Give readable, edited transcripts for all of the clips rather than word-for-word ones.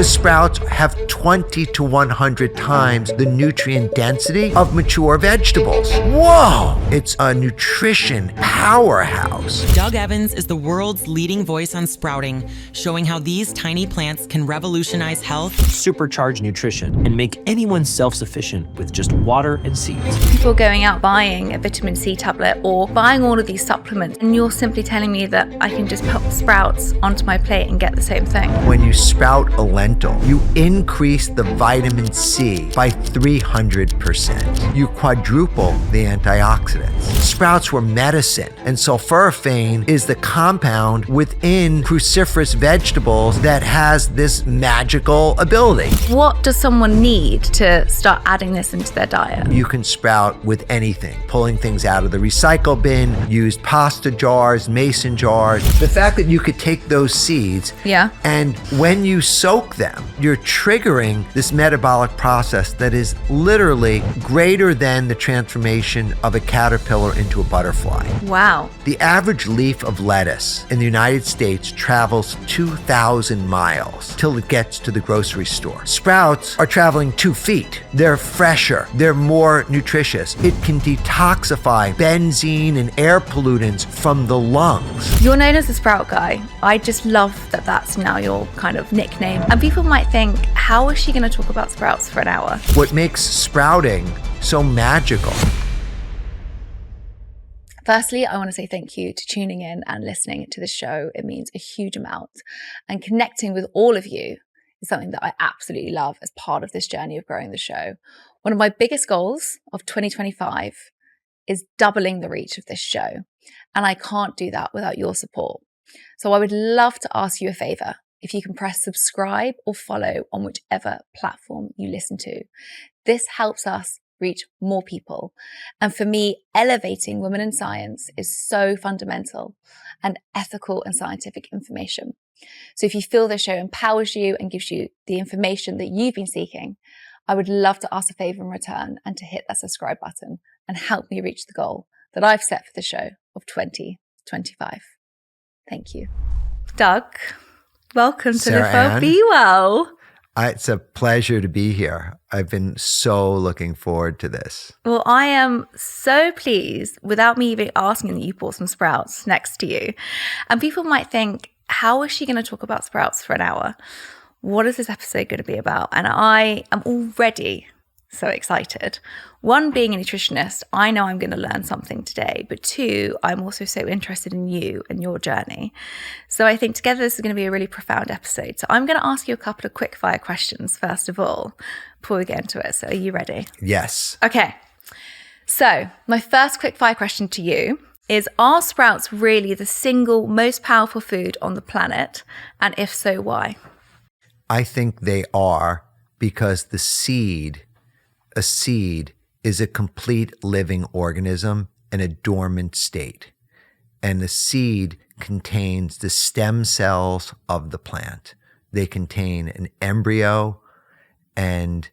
The sprouts have 20 to 100 times the nutrient density of mature vegetables. Whoa! It's a nutrition powerhouse. Doug Evans is the world's leading voice on sprouting, showing how these tiny plants can revolutionize health, supercharge nutrition, and make anyone self-sufficient with just water and seeds. People going out buying a vitamin C tablet or buying all of these supplements, and you're simply telling me that I can just put sprouts onto my plate and get the same thing. When you sprout a lentil, you increase the vitamin C by 300%. You quadruple the antioxidants. Sprouts were medicine, and sulforaphane is the compound within cruciferous vegetables that has this magical ability. What does someone need to start adding this into their diet? You can sprout with anything, pulling things out of the recycle bin, used pasta jars, mason jars. The fact that you could take those seeds, and when you soak them, you're triggering this metabolic process that is literally greater than the transformation of a caterpillar into a butterfly. Wow. The average leaf of lettuce in the United States travels 2,000 miles till it gets to the grocery store. Sprouts are traveling 2 feet. They're fresher. They're more nutritious. It can detoxify benzene and air pollutants from the lungs. You're known as the sprout guy. I just love that that's now your kind of nickname. And people might think, how is she going to talk about sprouts for an hour? What makes sprouting so magical? Firstly, I want to say thank you to tuning in and listening to the show. It means a huge amount. And connecting with all of you is something that I absolutely love as part of this journey of growing the show. One of my biggest goals of 2025 is doubling the reach of this show. And I can't do that without your support. So I would love to ask you a favor. If you can press subscribe or follow on whichever platform you listen to. This helps us reach more people. And for me, elevating women in science is so fundamental and ethical and scientific information. So if you feel the show empowers you and gives you the information that you've been seeking, I would love to ask a favor in return and to hit that subscribe button and help me reach the goal that I've set for the show of 2025. Thank you. Doug, welcome to the Well Be Well. It's a pleasure to be here. I've been so looking forward to this. Well, I am so pleased without me even asking that you bought some sprouts next to you. And people might think, how is she going to talk about sprouts for an hour? What is this episode going to be about? And I am already so excited. One, being a nutritionist, I know I'm going to learn something today. But two, I'm also so interested in you and your journey. So I think together this is going to be a really profound episode. So I'm going to ask you a couple of quick fire questions, first of all, before we get into it. So are you ready? Yes. Okay. So my first quick fire question to you is, are sprouts really the single most powerful food on the planet? And if so, why? I think they are, because a seed is a complete living organism in a dormant state. And the seed contains the stem cells of the plant. They contain an embryo and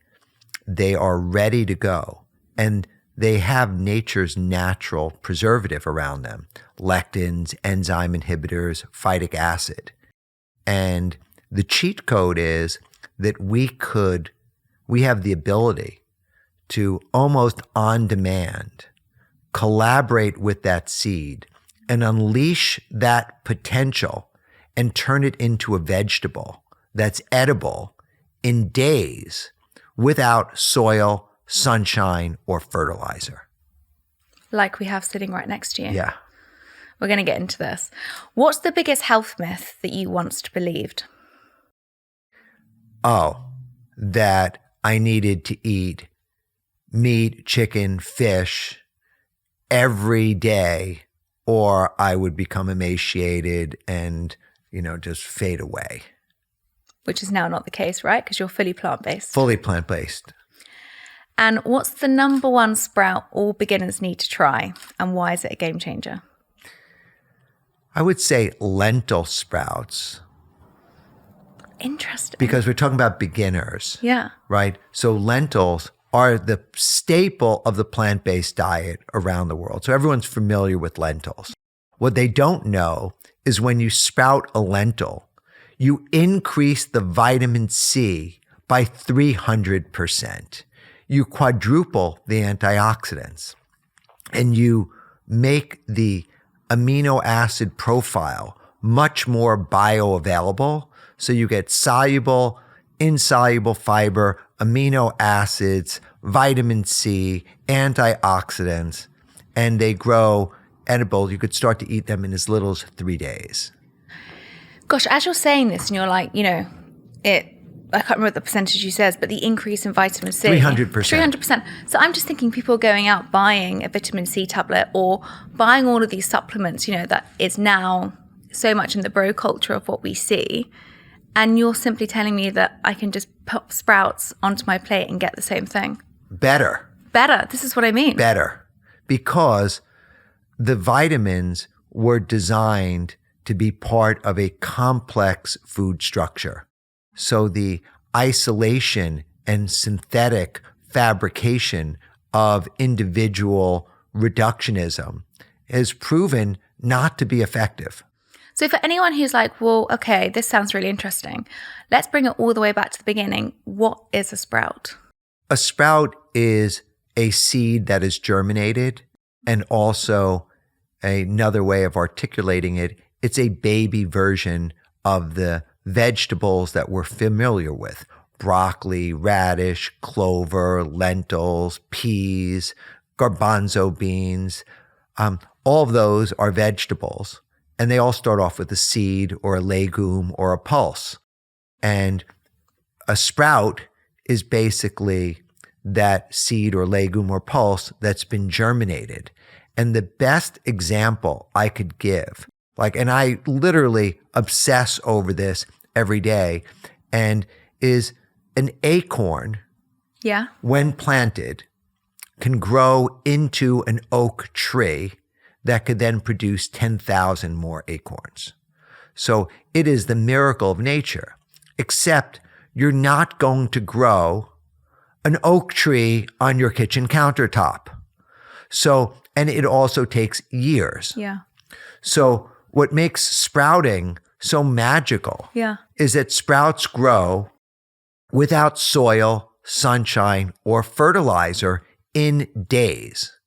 they are ready to go. And they have nature's natural preservative around them, lectins, enzyme inhibitors, phytic acid. And the cheat code is that we have the ability to almost on demand collaborate with that seed and unleash that potential and turn it into a vegetable that's edible in days without soil, sunshine, or fertilizer. Like we have sitting right next to you. Yeah. We're going to get into this. What's the biggest health myth that you once believed? Oh, that I needed to eat meat, chicken, fish every day, or I would become emaciated and, just fade away. Which is now not the case, right? Because you're fully plant-based. Fully plant-based. And what's the number one sprout all beginners need to try? And why is it a game changer? I would say lentil sprouts. Interesting. Because we're talking about beginners. Yeah. Right? So lentils are the staple of the plant-based diet around the world. So everyone's familiar with lentils. What they don't know is when you sprout a lentil, you increase the vitamin C by 300%. You quadruple the antioxidants, and you make the amino acid profile much more bioavailable. So you get soluble, insoluble fiber, amino acids, vitamin C, antioxidants, and they grow edible. You could start to eat them in as little as 3 days. Gosh, as you're saying this and you're like, I can't remember the percentage you says, but the increase in vitamin C. 300%. 300%. So I'm just thinking people are going out buying a vitamin C tablet or buying all of these supplements, that is now so much in the bro culture of what we see. And you're simply telling me that I can just pop sprouts onto my plate and get the same thing. Better. This is what I mean. Better. Because the vitamins were designed to be part of a complex food structure. So the isolation and synthetic fabrication of individual reductionism has proven not to be effective. So for anyone who's like, well, okay, this sounds really interesting, let's bring it all the way back to the beginning. What is a sprout? A sprout is a seed that is germinated, and also another way of articulating it, it's a baby version of the vegetables that we're familiar with: broccoli, radish, clover, lentils, peas, garbanzo beans. All of those are vegetables, and they all start off with a seed or a legume or a pulse. And a sprout is basically that seed or legume or pulse that's been germinated. And the best example I could give, and I literally obsess over this every day, and is an acorn, when planted, can grow into an oak tree that could then produce 10,000 more acorns. So it is the miracle of nature, except you're not going to grow an oak tree on your kitchen countertop. So, and it also takes years. Yeah. So what makes sprouting so magical is that sprouts grow without soil, sunshine, or fertilizer in days.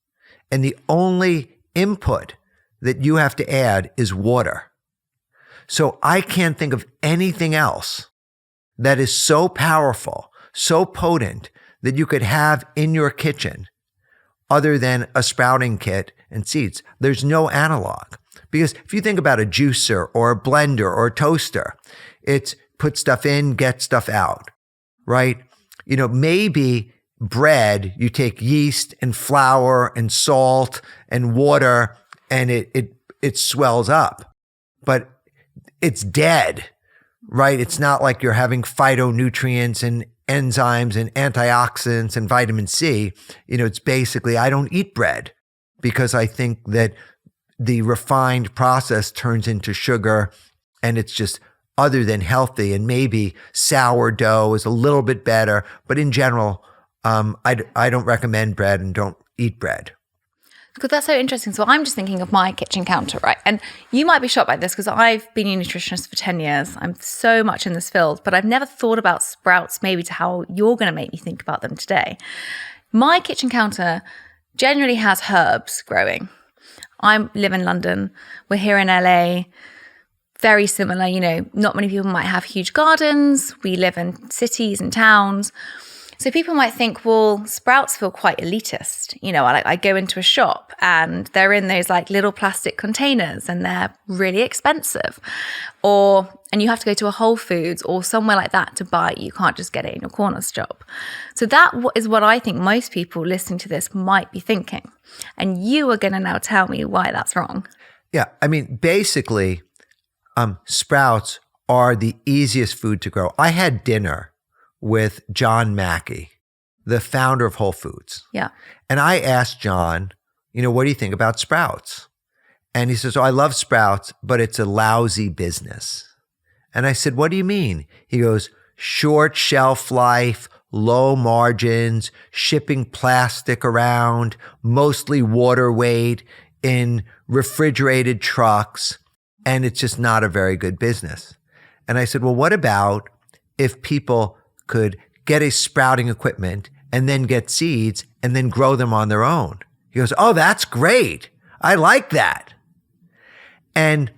And the only input that you have to add is water. So I can't think of anything else that is so powerful, so potent, that you could have in your kitchen other than a sprouting kit and seeds. There's no analog. Because if you think about a juicer or a blender or a toaster, it's put stuff in, get stuff out, right? Maybe bread, you take yeast and flour and salt and water and it swells up, but it's dead, right? It's not like you're having phytonutrients and enzymes and antioxidants and vitamin C. It's basically, I don't eat bread because I think that the refined process turns into sugar and it's just other than healthy. And maybe sourdough is a little bit better, but in general, I don't recommend bread and don't eat bread. Because that's so interesting. So I'm just thinking of my kitchen counter, right? And you might be shocked by this because I've been a nutritionist for 10 years. I'm so much in this field, but I've never thought about sprouts maybe to how you're going to make me think about them today. My kitchen counter generally has herbs growing. I live in London. We're here in LA. Very similar, not many people might have huge gardens. We live in cities and towns. So people might think, well, sprouts feel quite elitist. I go into a shop and they're in those little plastic containers and they're really expensive. And you have to go to a Whole Foods or somewhere like that to buy it. You can't just get it in your corner shop. So that is what I think most people listening to this might be thinking. And you are going to now tell me why that's wrong. Yeah. Basically, sprouts are the easiest food to grow. I had dinner with John Mackey, the founder of Whole Foods. Yeah. And I asked John, what do you think about sprouts? And he says, I love sprouts, but it's a lousy business. And I said, what do you mean? He goes, short shelf life, low margins, shipping plastic around, mostly water weight in refrigerated trucks, and it's just not a very good business. And I said, well, what about if people could get a sprouting equipment and then get seeds and then grow them on their own? He goes, oh, that's great. I like that. And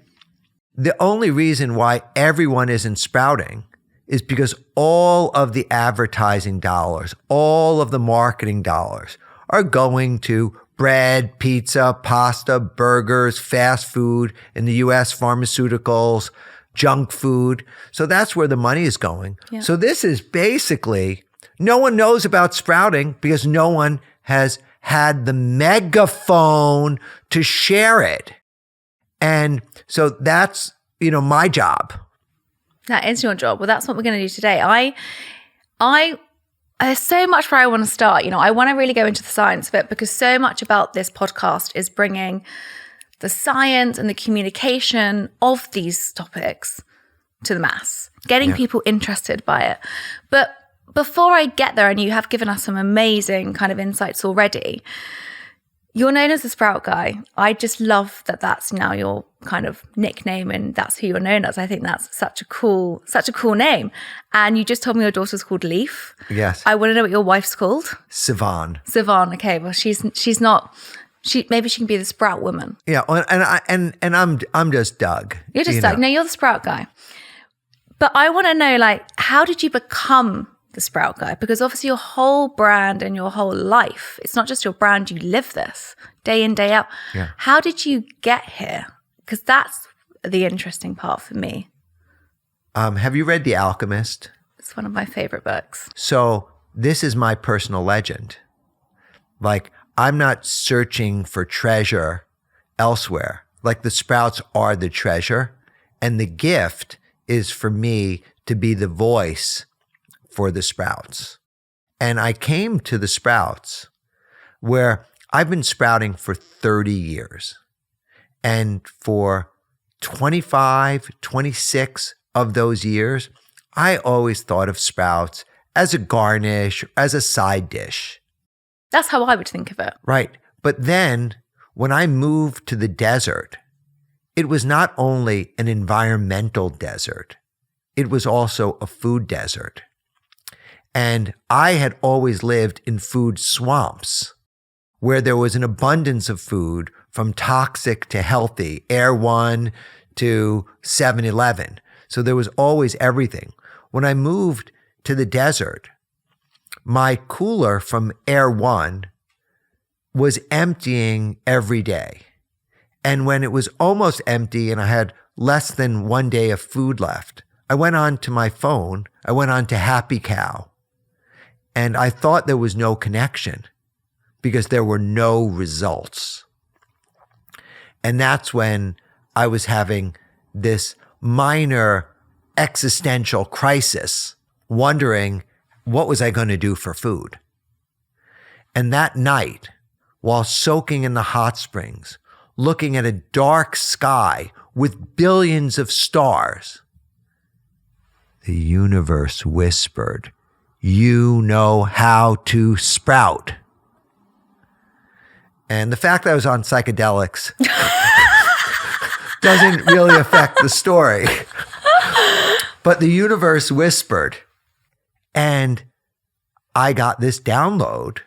the only reason why everyone isn't sprouting is because all of the advertising dollars, all of the marketing dollars are going to bread, pizza, pasta, burgers, fast food, in the US, pharmaceuticals, junk food. So that's where the money is going. Yeah. So this is basically, no one knows about sprouting because no one has had the megaphone to share it. And so that's, my job. That is your job. Well, that's what we're going to do today. There's so much where I want to start. I want to really go into the science of it because so much about this podcast is bringing the science and the communication of these topics to the mass, getting people interested by it. But before I get there, and you have given us some amazing kind of insights already, you're known as the Sprout Guy. I just love that that's now your kind of nickname and that's who you're known as. I think that's such a cool name. And you just told me your daughter's called Leaf. Yes. I want to know what your wife's called. Sivan. Okay. Well, she's not. Maybe she can be the Sprout Woman. Yeah. And I'm just Doug. You're just Doug. No, you're the Sprout Guy. But I want to know, how did you become the Sprout Guy? Because obviously your whole brand and your whole life, it's not just your brand, you live this day in, day out. Yeah. How did you get here? Because that's the interesting part for me. Have you read The Alchemist? It's one of my favorite books. So this is my personal legend. I'm not searching for treasure elsewhere. The sprouts are the treasure, and the gift is for me to be the voice for the sprouts. And I came to the sprouts where I've been sprouting for 30 years. And for 25, 26 of those years, I always thought of sprouts as a garnish, as a side dish. That's how I would think of it. Right. But then when I moved to the desert, it was not only an environmental desert, it was also a food desert. And I had always lived in food swamps where there was an abundance of food from toxic to healthy, Air One to 7-Eleven. So there was always everything. When I moved to the desert, my cooler from Air One was emptying every day. And when it was almost empty and I had less than 1 day of food left, I went on to my phone. I went on to Happy Cow. And I thought there was no connection because there were no results. And that's when I was having this minor existential crisis, wondering what was I going to do for food. And that night, while soaking in the hot springs, looking at a dark sky with billions of stars, the universe whispered, "You know how to sprout." And the fact that I was on psychedelics doesn't really affect the story. But the universe whispered, and I got this download.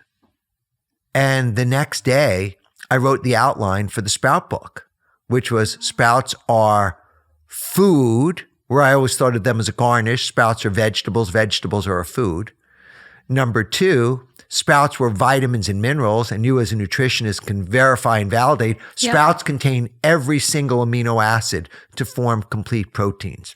And the next day, I wrote the outline for the Sprout book, which was sprouts are food, where I always thought of them as a garnish. Sprouts are vegetables. Vegetables are a food. Number 2, sprouts were vitamins and minerals, and you as a nutritionist can verify and validate. Sprouts contain every single amino acid to form complete proteins.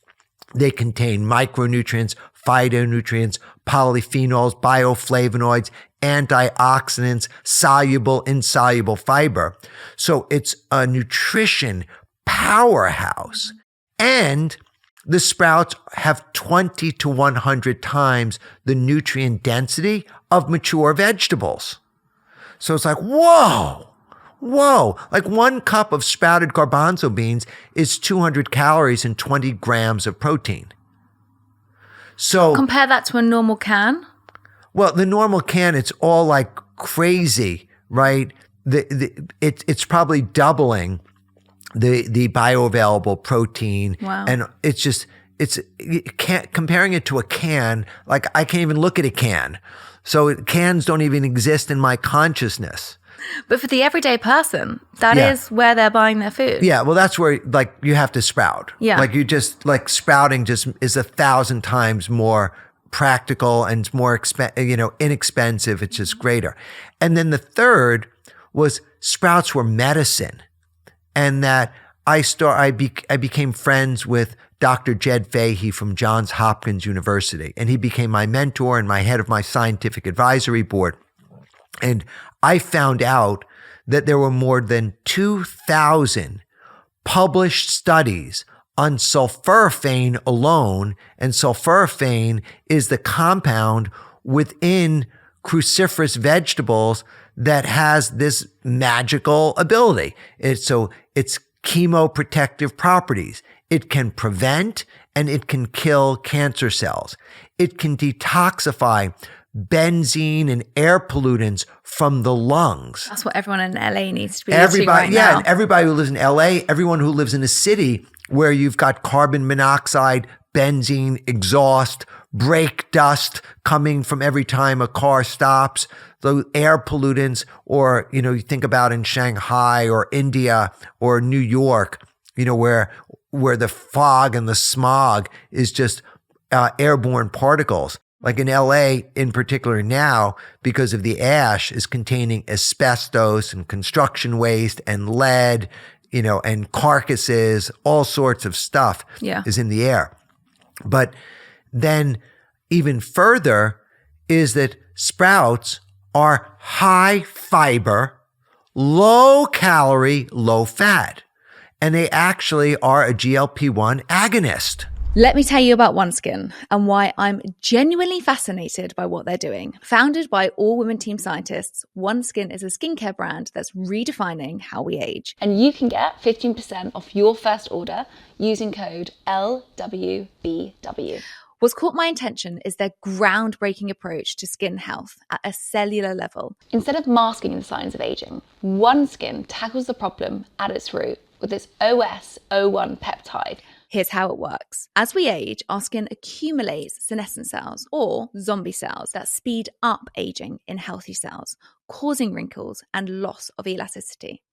They contain micronutrients, phytonutrients, polyphenols, bioflavonoids, antioxidants, soluble, insoluble fiber. So it's a nutrition powerhouse. And the sprouts have 20 to 100 times the nutrient density of mature vegetables. So it's whoa. Like 1 cup of sprouted garbanzo beans is 200 calories and 20 grams of protein. So compare that to a normal can. Well, the normal can, it's all like crazy, right? It's probably doubling the bioavailable protein. Wow. And it's just, comparing it to a can, like I can't even look at a can. So cans don't even exist in my consciousness. But for the everyday person, that is where they're buying their food. Yeah, well, that's where like you have to sprout. Yeah. Like you just like sprouting just is 1,000 times more practical and it's more inexpensive. It's just greater. And then the third was sprouts were medicine, and that I became friends with Dr. Jed Fahey from Johns Hopkins University, and he became my mentor and my head of my scientific advisory board. And I found out that there were more than 2,000 published studies on sulforaphane alone, and sulforaphane is the compound within cruciferous vegetables that has this magical ability. It's chemoprotective properties. It can prevent and it can kill cancer cells. It can detoxify benzene and air pollutants from the lungs. That's what everyone in LA needs to be eating right now. And everybody who lives in LA, everyone who lives in a city where you've got carbon monoxide, benzene, exhaust, brake dust coming from every time a car stops, the air pollutants, or, you think about in Shanghai or India or New York, where the fog and the smog is just airborne particles. Like in LA in particular now, because of the ash is containing asbestos and construction waste and lead, and carcasses, all sorts of stuff is in the air. But then even further is that sprouts are high fiber, low calorie, low fat. And they actually are a GLP-1 agonist. Let me tell you about OneSkin and why I'm genuinely fascinated by what they're doing. Founded by all-women team scientists, OneSkin is a skincare brand that's redefining how we age. And you can get 15% off your first order using code LWBW. What's caught my attention is their groundbreaking approach to skin health at a cellular level. Instead of masking the signs of aging, OneSkin tackles the problem at its root with its OS01 peptide. Here's how it works. As we age, our skin accumulates senescent cells, or zombie cells, that speed up aging in healthy cells, causing wrinkles and loss of elasticity.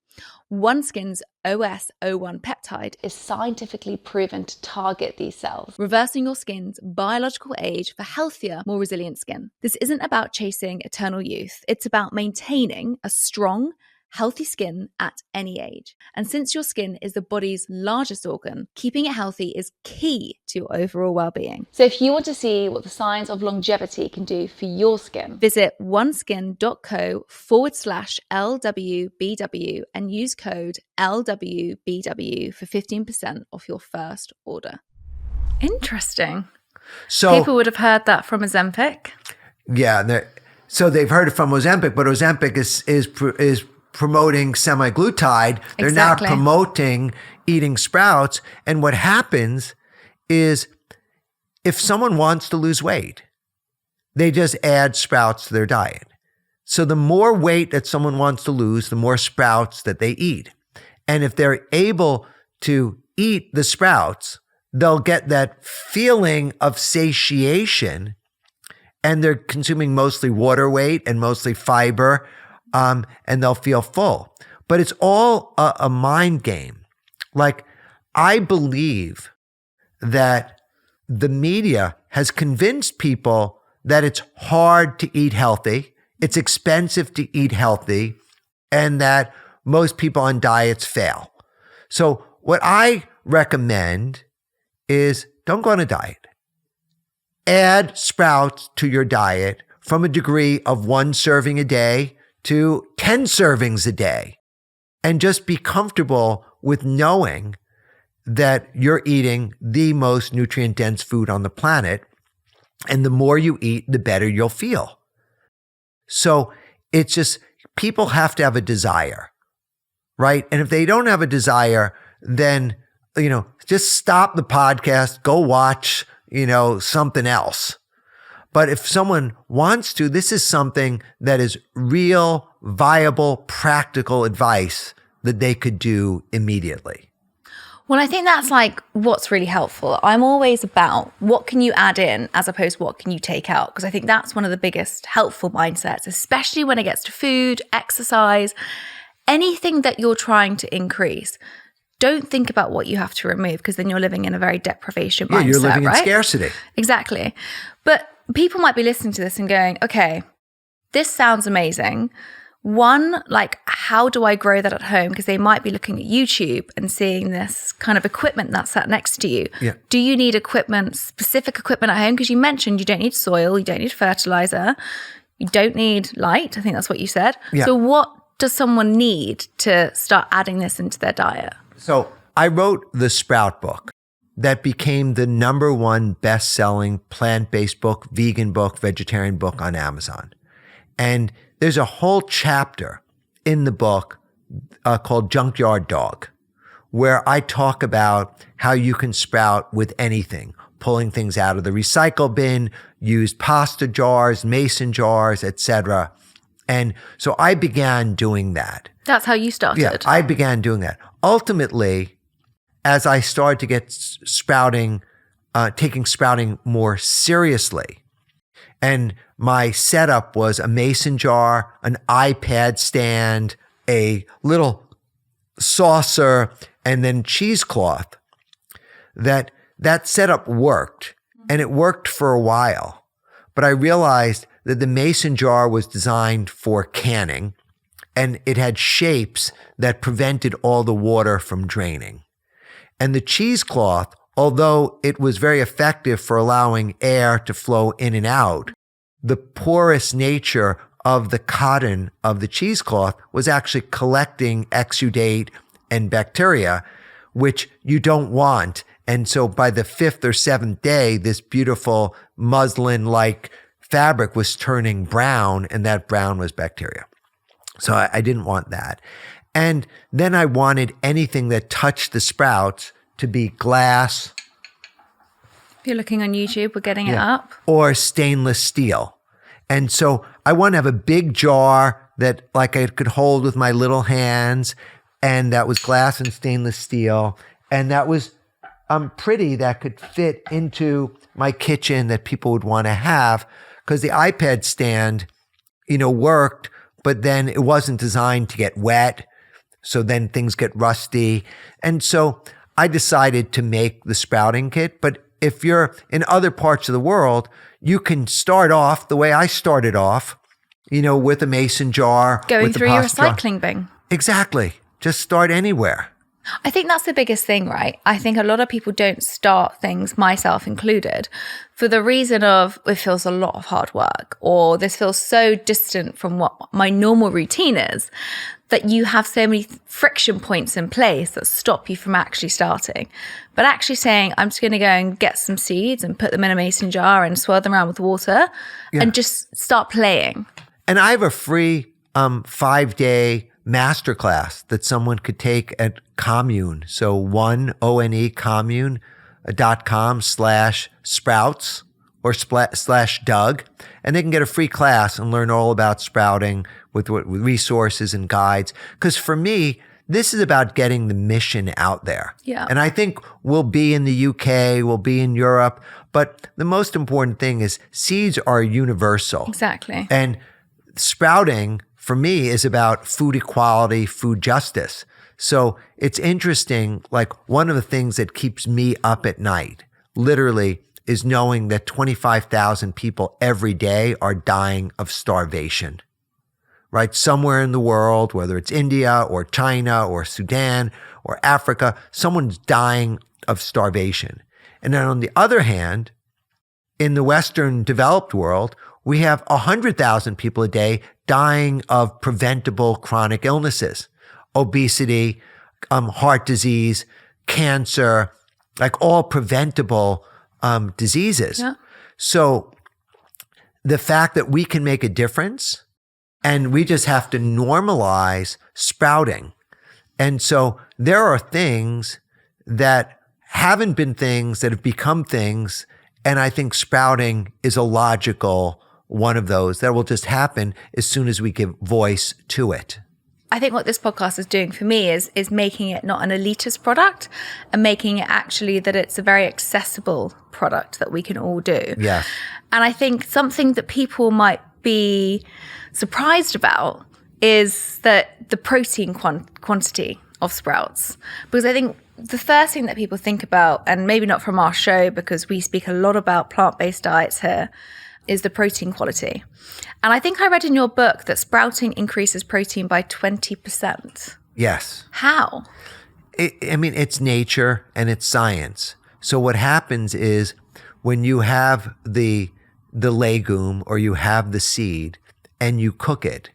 OneSkin's OS01 peptide is scientifically proven to target these cells, reversing your skin's biological age for healthier, more resilient skin. This isn't about chasing eternal youth. It's about maintaining a strong, healthy skin at any age. And since your skin is the body's largest organ, keeping it healthy is key to your overall well-being. So if you want to see what the science of longevity can do for your skin, visit oneskin.co/LWBW and use code LWBW for 15% off your first order. Interesting. So people would have heard that from Ozempic. Yeah, so they've heard it from Ozempic, but Ozempic is promoting semaglutide. They're not promoting eating sprouts. And what happens is if someone wants to lose weight, they just add sprouts to their diet. So the more weight that someone wants to lose, the more sprouts that they eat. And if they're able to eat the sprouts, they'll get that feeling of satiation, and they're consuming mostly water weight and mostly fiber, and they'll feel full. But it's all a mind game. Like, I believe that the media has convinced people that it's hard to eat healthy, it's expensive to eat healthy, and that most people on diets fail. So what I recommend is don't go on a diet. Add sprouts to your diet from a degree of 1 serving a day to 10 servings a day, and just be comfortable with knowing that you're eating the most nutrient-dense food on the planet, and the more you eat, the better you'll feel. So it's just, people have to have a desire, right? And if they don't have a desire, then, just stop the podcast, go watch, something else. But if someone wants to, this is something that is real, viable, practical advice that they could do immediately. Well, I think that's like what's really helpful. I'm always about what can you add in as opposed to what can you take out? Because I think that's one of the biggest helpful mindsets, especially when it gets to food, exercise, anything that you're trying to increase. Don't think about what you have to remove, because then you're living in a very deprivation mindset, you're living right? in scarcity. Exactly. But people might be listening to this and going, okay, this sounds amazing. One, like, how do I grow that at home? Because they might be looking at YouTube and seeing this kind of equipment that's sat next to you. Yeah. Do you need equipment, specific equipment at home? Because you mentioned you don't need soil, you don't need fertilizer, you don't need light. I think that's what you said. Yeah. So what does someone need to start adding this into their diet? So I wrote the Sprout book that became the #1 best-selling plant-based book, vegan book, vegetarian book on Amazon. And there's a whole chapter in the book called Junkyard Dog, where I talk about how you can sprout with anything, pulling things out of the recycle bin, use pasta jars, mason jars, etc. And so I began doing that. That's how you started. Yeah, I began doing that. Ultimately, as I started to get sprouting, taking sprouting more seriously, and my setup was a mason jar, an iPad stand, a little saucer, and then cheesecloth, that setup worked. And it worked for a while. But I realized that the mason jar was designed for canning, and it had shapes that prevented all the water from draining. And the cheesecloth, although it was very effective for allowing air to flow in and out, the porous nature of the cotton of the cheesecloth was actually collecting exudate and bacteria, which you don't want. And so by the 5th or 7th day, this beautiful muslin-like fabric was turning brown, and that brown was bacteria. So I didn't want that. And then I wanted anything that touched the sprouts to be glass. If you're looking on YouTube, we're getting it up. Or stainless steel. And so I want to have a big jar that like I could hold with my little hands, and that was glass and stainless steel. And that was pretty, that could fit into my kitchen that people would want to have, because the iPad stand, worked, but then it wasn't designed to get wet. So then things get rusty. And so I decided to make the sprouting kit. But if you're in other parts of the world, you can start off the way I started off, with a mason jar. Going through your pasta jar. recycling bin. Exactly. Just start anywhere. I think that's the biggest thing, right? I think a lot of people don't start things, myself included, for the reason of it feels a lot of hard work, or this feels so distant from what my normal routine is, that you have so many friction points in place that stop you from actually starting. But actually saying, I'm just going to go and get some seeds and put them in a mason jar and swirl them around with water and just start playing. And I have a free 5-day masterclass that someone could take at Commune. So commune.com/sprouts or /Doug. And they can get a free class and learn all about sprouting with resources and guides. Because for me, this is about getting the mission out there. Yeah. And I think we'll be in the UK, we'll be in Europe, but the most important thing is seeds are universal. Exactly. And sprouting, for me, is about food equality, food justice. So it's interesting, like one of the things that keeps me up at night, literally, is knowing that 25,000 people every day are dying of starvation, right? Somewhere in the world, whether it's India or China or Sudan or Africa, someone's dying of starvation. And then on the other hand, in the Western developed world, we have 100,000 people a day dying of preventable chronic illnesses, obesity, heart disease, cancer, like all preventable diseases. Yeah. So the fact that we can make a difference, and we just have to normalize sprouting. And so there are things that haven't been things that have become things, and I think sprouting is a logical one of those that will just happen as soon as we give voice to it. I think what this podcast is doing for me is making it not an elitist product and making it actually that it's a very accessible product that we can all do. Yeah. And I think something that people might be surprised about is that the protein quantity of sprouts. Because I think the first thing that people think about, and maybe not from our show because we speak a lot about plant-based diets here, is the protein quality. And I think I read in your book that sprouting increases protein by 20%. Yes. How? It's nature and it's science. So what happens is when you have the legume or you have the seed and you cook it,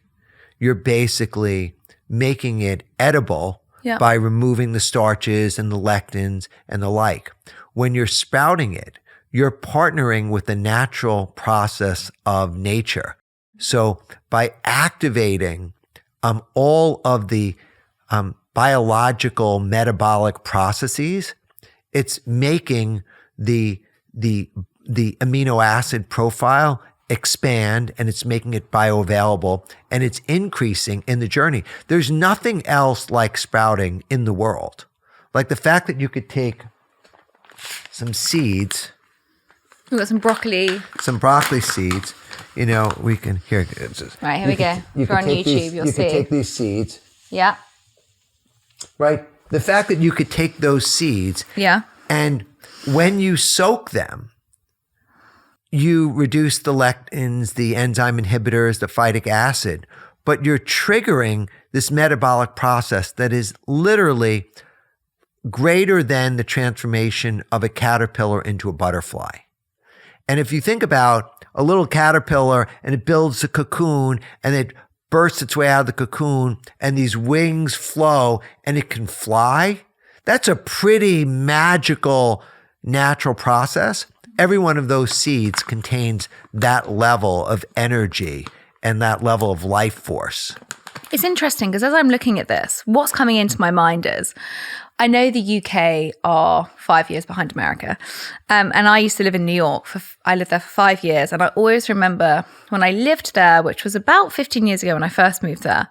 you're basically making it edible by removing the starches and the lectins and the like. When you're sprouting it, you're partnering with the natural process of nature. So by activating all of the biological metabolic processes, it's making the amino acid profile expand, and it's making it bioavailable, and it's increasing in the journey. There's nothing else like sprouting in the world. Like the fact that you could take some seeds. We've got some broccoli. Some broccoli seeds. We can, here. Right, here we go. If you're on YouTube, you'll see. You can take these seeds. Yeah. Right? The fact that you could take those seeds. Yeah. And when you soak them, you reduce the lectins, the enzyme inhibitors, the phytic acid, but you're triggering this metabolic process that is literally greater than the transformation of a caterpillar into a butterfly. And if you think about a little caterpillar and it builds a cocoon and it bursts its way out of the cocoon and these wings flow and it can fly, that's a pretty magical natural process. Every one of those seeds contains that level of energy and that level of life force. It's interesting because as I'm looking at this, what's coming into my mind is I know the UK are 5 years behind America. And I used to live in New York. I lived there for 5 years. And I always remember when I lived there, which was about 15 years ago when I first moved there,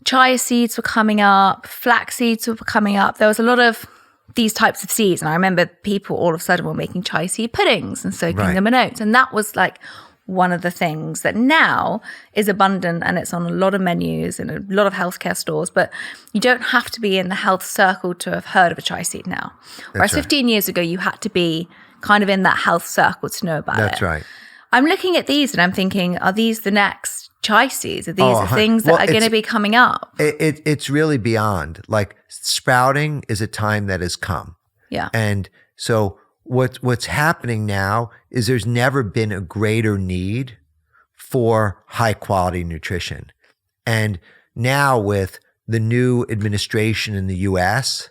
chia seeds were coming up, flax seeds were coming up. There was a lot of these types of seeds. And I remember people all of a sudden were making chia seed puddings and soaking them in oats. And that was like one of the things that now is abundant and it's on a lot of menus and a lot of healthcare stores, but you don't have to be in the health circle to have heard of a chia seed now. Whereas 15 years ago, you had to be kind of in that health circle to know about it. That's right. I'm looking at these and I'm thinking, are these the next chia seeds? Are these the things that are going to be coming up? It's really beyond. Like sprouting is a time that has come. Yeah. And so what's happening now is there's never been a greater need for high quality nutrition. And now with the new administration in the US,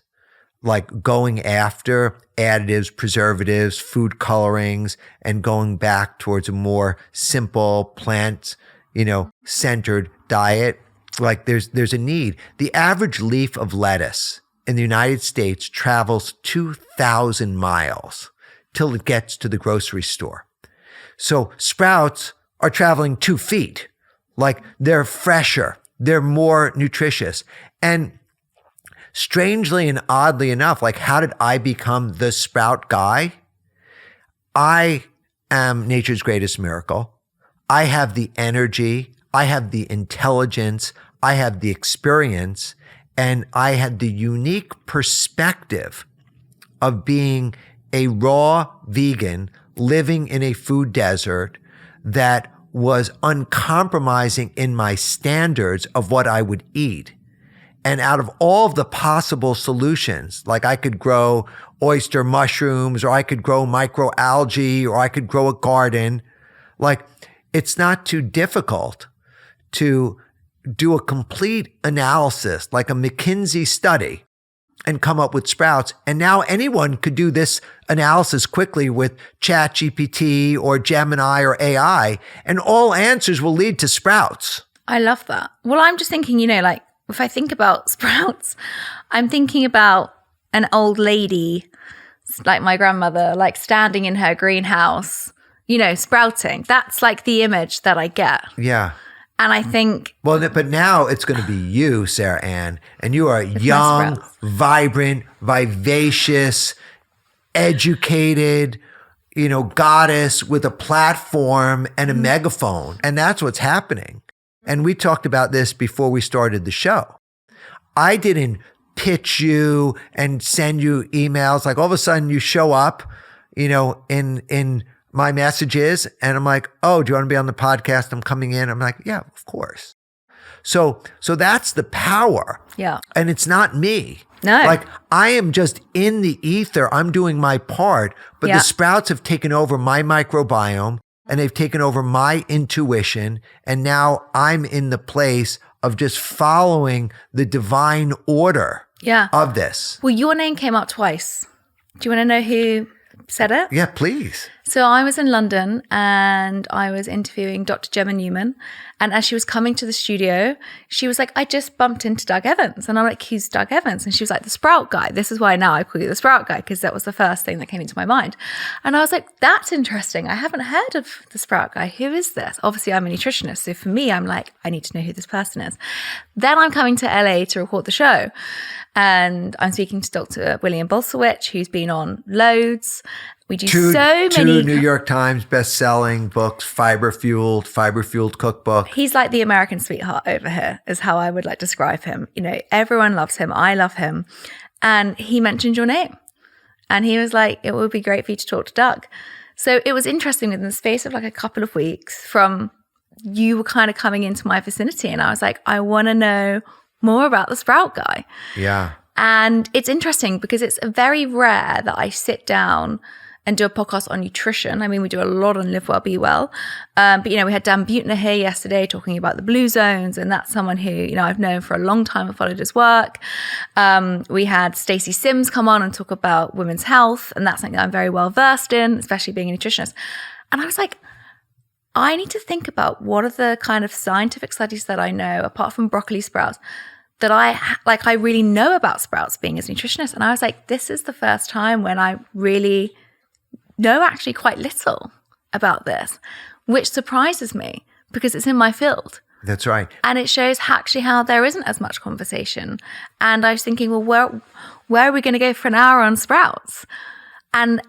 like going after additives, preservatives, food colorings, and going back towards a more simple plant, centered diet, like there's a need. The average leaf of lettuce in the United States travels 2,000 miles till it gets to the grocery store. So sprouts are traveling 2 feet. Like they're fresher, they're more nutritious. And strangely and oddly enough, like how did I become the sprout guy? I am nature's greatest miracle. I have the energy, I have the intelligence, I have the experience, and I had the unique perspective of being a raw vegan living in a food desert that was uncompromising in my standards of what I would eat. And out of all of the possible solutions, like I could grow oyster mushrooms, or I could grow microalgae, or I could grow a garden, like it's not too difficult to do a complete analysis, like a McKinsey study, and come up with sprouts. And now anyone could do this analysis quickly with ChatGPT or Gemini or AI, and all answers will lead to sprouts. I love that. Well, I'm just thinking, like if I think about sprouts, I'm thinking about an old lady, like my grandmother, like standing in her greenhouse, sprouting. That's like the image that I get. Yeah. And I think... Well, but now it's going to be you, Sarah Ann, and you are young, vibrant, vivacious, educated, goddess with a platform and a megaphone. And that's what's happening. And we talked about this before we started the show. I didn't pitch you and send you emails. Like all of a sudden you show up, in my messages, and I'm like, oh, do you want to be on the podcast? I'm coming in. I'm like, yeah, of course. So that's the power. Yeah. And it's not me. No. Like I am just in the ether. I'm doing my part, but the sprouts have taken over my microbiome and they've taken over my intuition. And now I'm in the place of just following the divine order of this. Well, your name came up twice. Do you want to know who said it? Yeah, please. So I was in London and I was interviewing Dr. Gemma Newman. And as she was coming to the studio, she was like, I just bumped into Doug Evans. And I'm like, who's Doug Evans? And she was like, the Sprout guy. This is why now I call you the Sprout guy, because that was the first thing that came into my mind. And I was like, that's interesting. I haven't heard of the Sprout guy. Who is this? Obviously, I'm a nutritionist. So for me, I'm like, I need to know who this person is. Then I'm coming to LA to record the show. And I'm speaking to Dr. William Bolsowich, who's been on loads. We do so many. Two New York Times best-selling books, fiber-fueled cookbook. He's like the American sweetheart over here, is how I would like describe him. Everyone loves him. I love him. And he mentioned your name. And he was like, it would be great for you to talk to Doug. So it was interesting within the space of like a couple of weeks from you were kind of coming into my vicinity. And I was like, I want to know more about the Sprout guy. Yeah. And it's interesting because it's very rare that I sit down and do a podcast on nutrition. I mean, we do a lot on Live Well, Be Well. But, we had Dan Buettner here yesterday talking about the blue zones. And that's someone who, I've known for a long time and followed his work. We had Stacey Sims come on and talk about women's health. And that's something I'm very well versed in, especially being a nutritionist. And I was like, I need to think about what are the kind of scientific studies that I know, apart from broccoli sprouts, that I really know about sprouts being as a nutritionist. And I was like, this is the first time when I really know actually quite little about this, which surprises me because it's in my field. That's right. And it shows actually how there isn't as much conversation. And I was thinking, well, where are we going to go for an hour on sprouts? And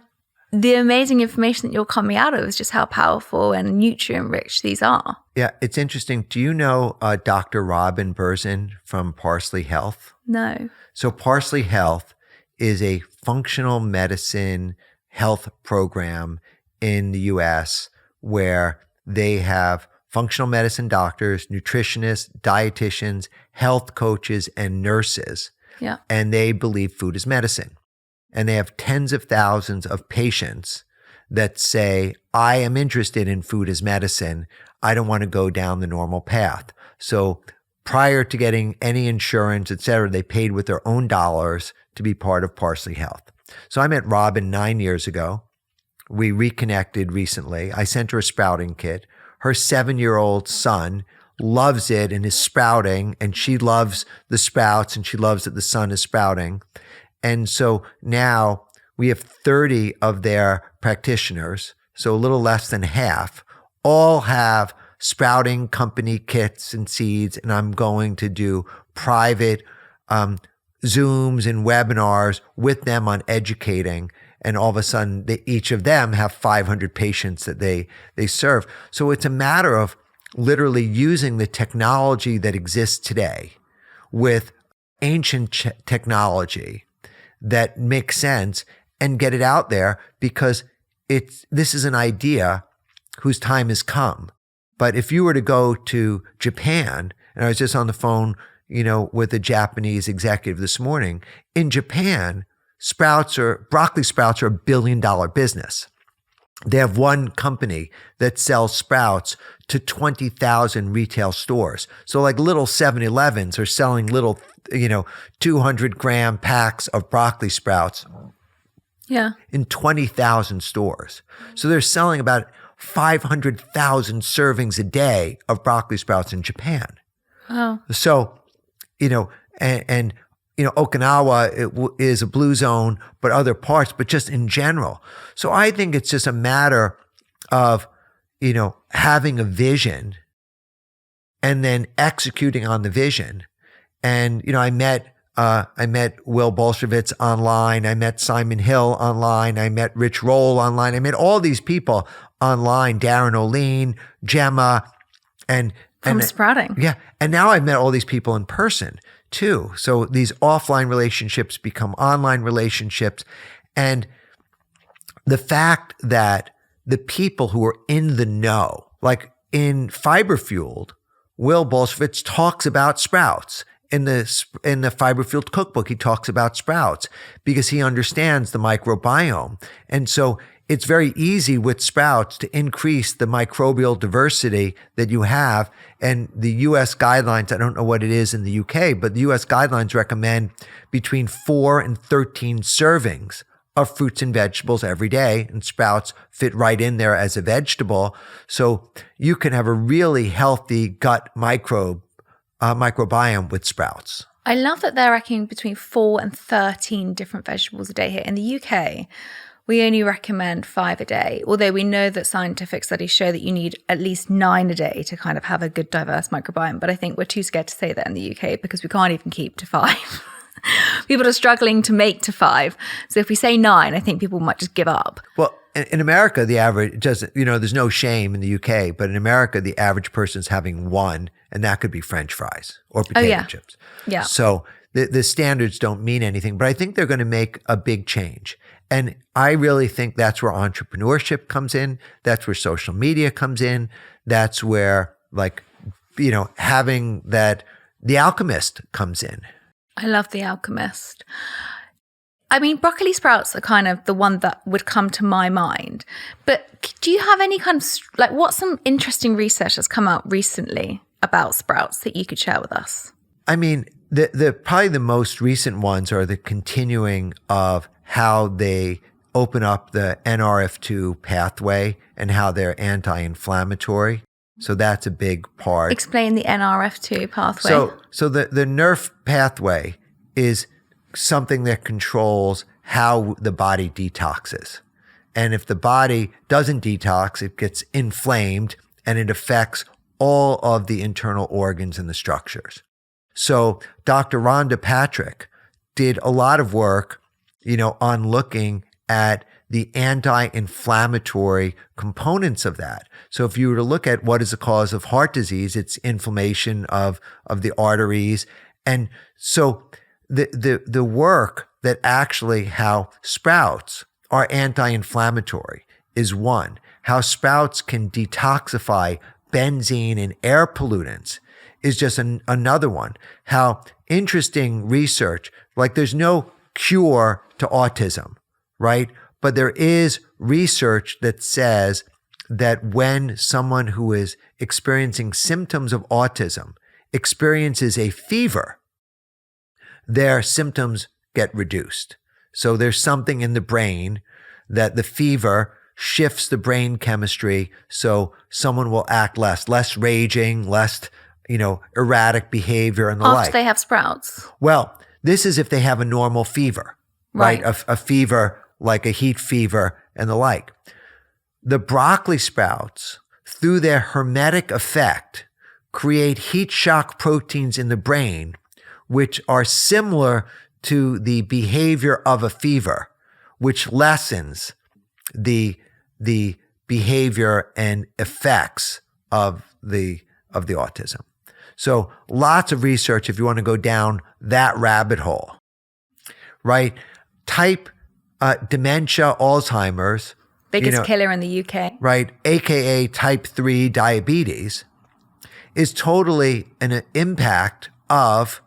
the amazing information that you're coming out of is just how powerful and nutrient rich these are. Yeah, it's interesting. Do you know Dr. Robin Berzin from Parsley Health? No. So Parsley Health is a functional medicine health program in the US where they have functional medicine doctors, nutritionists, dietitians, health coaches, and nurses. Yeah. And they believe food is medicine. And they have tens of thousands of patients that say, I am interested in food as medicine. I don't want to go down the normal path. So prior to getting any insurance, et cetera, they paid with their own dollars to be part of Parsley Health. So I met Robin 9 years ago. We reconnected recently. I sent her a sprouting kit. Her 7-year-old son loves it and is sprouting, and she loves the sprouts and she loves that the son is sprouting. And so now we have 30 of their practitioners, so a little less than half, all have sprouting company kits and seeds, and I'm going to do private Zooms and webinars with them on educating. And all of a sudden, each of them have 500 patients that they serve. So it's a matter of literally using the technology that exists today with ancient technology that makes sense and get it out there, because this is an idea whose time has come. But if you were to go to Japan, and I was just on the phone with a Japanese executive this morning. In Japan, broccoli sprouts are $1 billion business. They have one company that sells sprouts to 20,000 retail stores. So like little 7-Elevens are selling little, 200-gram packs of broccoli sprouts in 20,000 stores. So they're selling about 500,000 servings a day of broccoli sprouts in Japan. Oh. So, Okinawa is a blue zone, but other parts, but just in general. So I think it's just a matter of, having a vision and then executing on the vision. And, I met Will Bolshevitz online. I met Simon Hill online. I met Rich Roll online. I met all these people online, Darren O'Lean, Gemma, and from Sprouting. Yeah. And now I've met all these people in person too. So these offline relationships become online relationships. And the fact that the people who are in the know, like in Fiber Fueled, Will Bolshevitz talks about sprouts. In the Fiber Fueled cookbook, he talks about sprouts because he understands the microbiome. And so it's very easy with sprouts to increase the microbial diversity that you have. And the US guidelines, I don't know what it is in the UK, but the US guidelines recommend between 4 and 13 servings of fruits and vegetables every day, and sprouts fit right in there as a vegetable. So you can have a really healthy gut microbiome with sprouts. I love that they're reckoning between 4 and 13 different vegetables a day here. In the UK, we only recommend 5 a day, although we know that scientific studies show that you need at least 9 a day to kind of have a good diverse microbiome. But I think we're too scared to say that in the UK because we can't even keep to 5. People are struggling to make to 5. So if we say 9, I think people might just give up. Well, in America, the average doesn't, there's no shame in the UK, but in America, the average person's having 1, and that could be French fries or potato chips. Yeah. So the standards don't mean anything, but I think they're going to make a big change. And I really think that's where entrepreneurship comes in. That's where social media comes in. That's where having that, The Alchemist comes in. I love The Alchemist. I mean, broccoli sprouts are kind of the one that would come to my mind. But do you have any kind of, what's some interesting research that's come out recently about sprouts that you could share with us? I mean, the probably the most recent ones are the continuing of how they open up the NRF2 pathway and how they're anti-inflammatory. So that's a big part. Explain the NRF2 pathway. So the NRF pathway is something that controls how the body detoxes. And if the body doesn't detox, it gets inflamed and it affects all of the internal organs and the structures. So Dr. Rhonda Patrick did a lot of work, on looking at the anti-inflammatory components of that. So if you were to look at what is the cause of heart disease, it's inflammation of the arteries. And so the work that actually how sprouts are anti-inflammatory is one. How sprouts can detoxify benzene and air pollutants is just another one. How interesting research, there's no cure to autism, right? But there is research that says that when someone who is experiencing symptoms of autism experiences a fever, their symptoms get reduced. So there's something in the brain that the fever shifts the brain chemistry so someone will act less raging, less, erratic behavior and the like. After they have sprouts? Well, this is if they have a normal fever, right? A fever like a heat fever and the like. The broccoli sprouts, through their hermetic effect, create heat shock proteins in the brain, which are similar to the behavior of a fever, which lessens the behavior and effects of the autism. So lots of research if you want to go down that rabbit hole, right? Type dementia, Alzheimer's. Biggest killer in the UK. Right, AKA type 3 diabetes, is totally an impact of,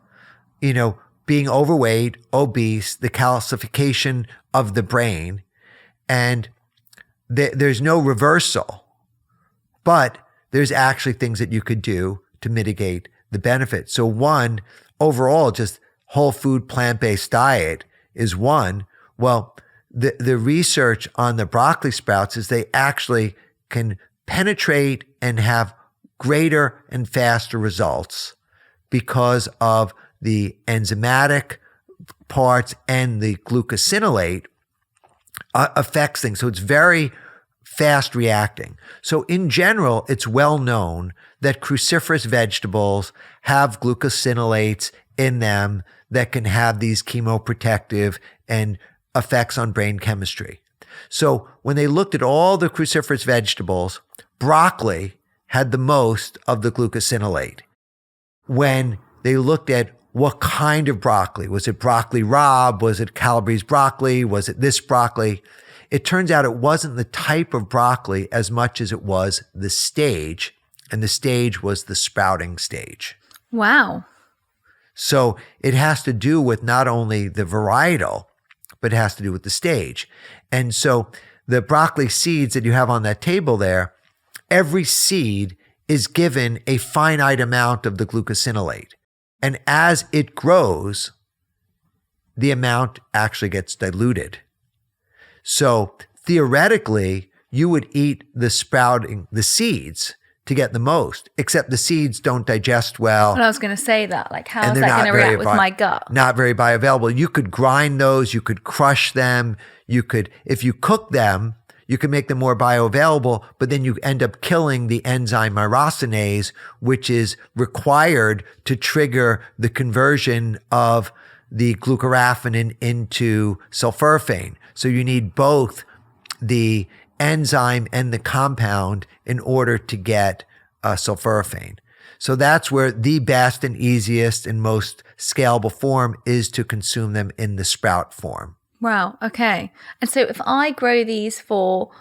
being overweight, obese, the calcification of the brain, and there's no reversal, but there's actually things that you could do to mitigate the benefit. So one, overall, just whole food, plant-based diet is one. Well, the research on the broccoli sprouts is they actually can penetrate and have greater and faster results because of the enzymatic parts and the glucosinolate affects things. So it's very fast reacting. So in general, it's well known that cruciferous vegetables have glucosinolates in them that can have these chemoprotective and effects on brain chemistry. So when they looked at all the cruciferous vegetables, broccoli had the most of the glucosinolate. When they looked at what kind of broccoli, was it broccoli rabe? Was it Calabrese broccoli? Was it this broccoli? It turns out it wasn't the type of broccoli as much as it was the stage, and the stage was the sprouting stage. Wow. So it has to do with not only the varietal, but it has to do with the stage. And so the broccoli seeds that you have on that table there, every seed is given a finite amount of the glucosinolate. And as it grows, the amount actually gets diluted. So theoretically, you would eat the seeds to get the most, except the seeds don't digest well. Well, I was going to say that. Like, how is that going to react with my gut? Not very bioavailable. You could grind those. You could crush them. You could, if you cook them, you can make them more bioavailable, but then you end up killing the enzyme myrosinase, which is required to trigger the conversion of the glucoraphanin into sulforaphane. So you need both the enzyme and the compound in order to get sulforaphane. So that's where the best and easiest and most scalable form is to consume them in the sprout form. Wow. Okay. And so if I grow these for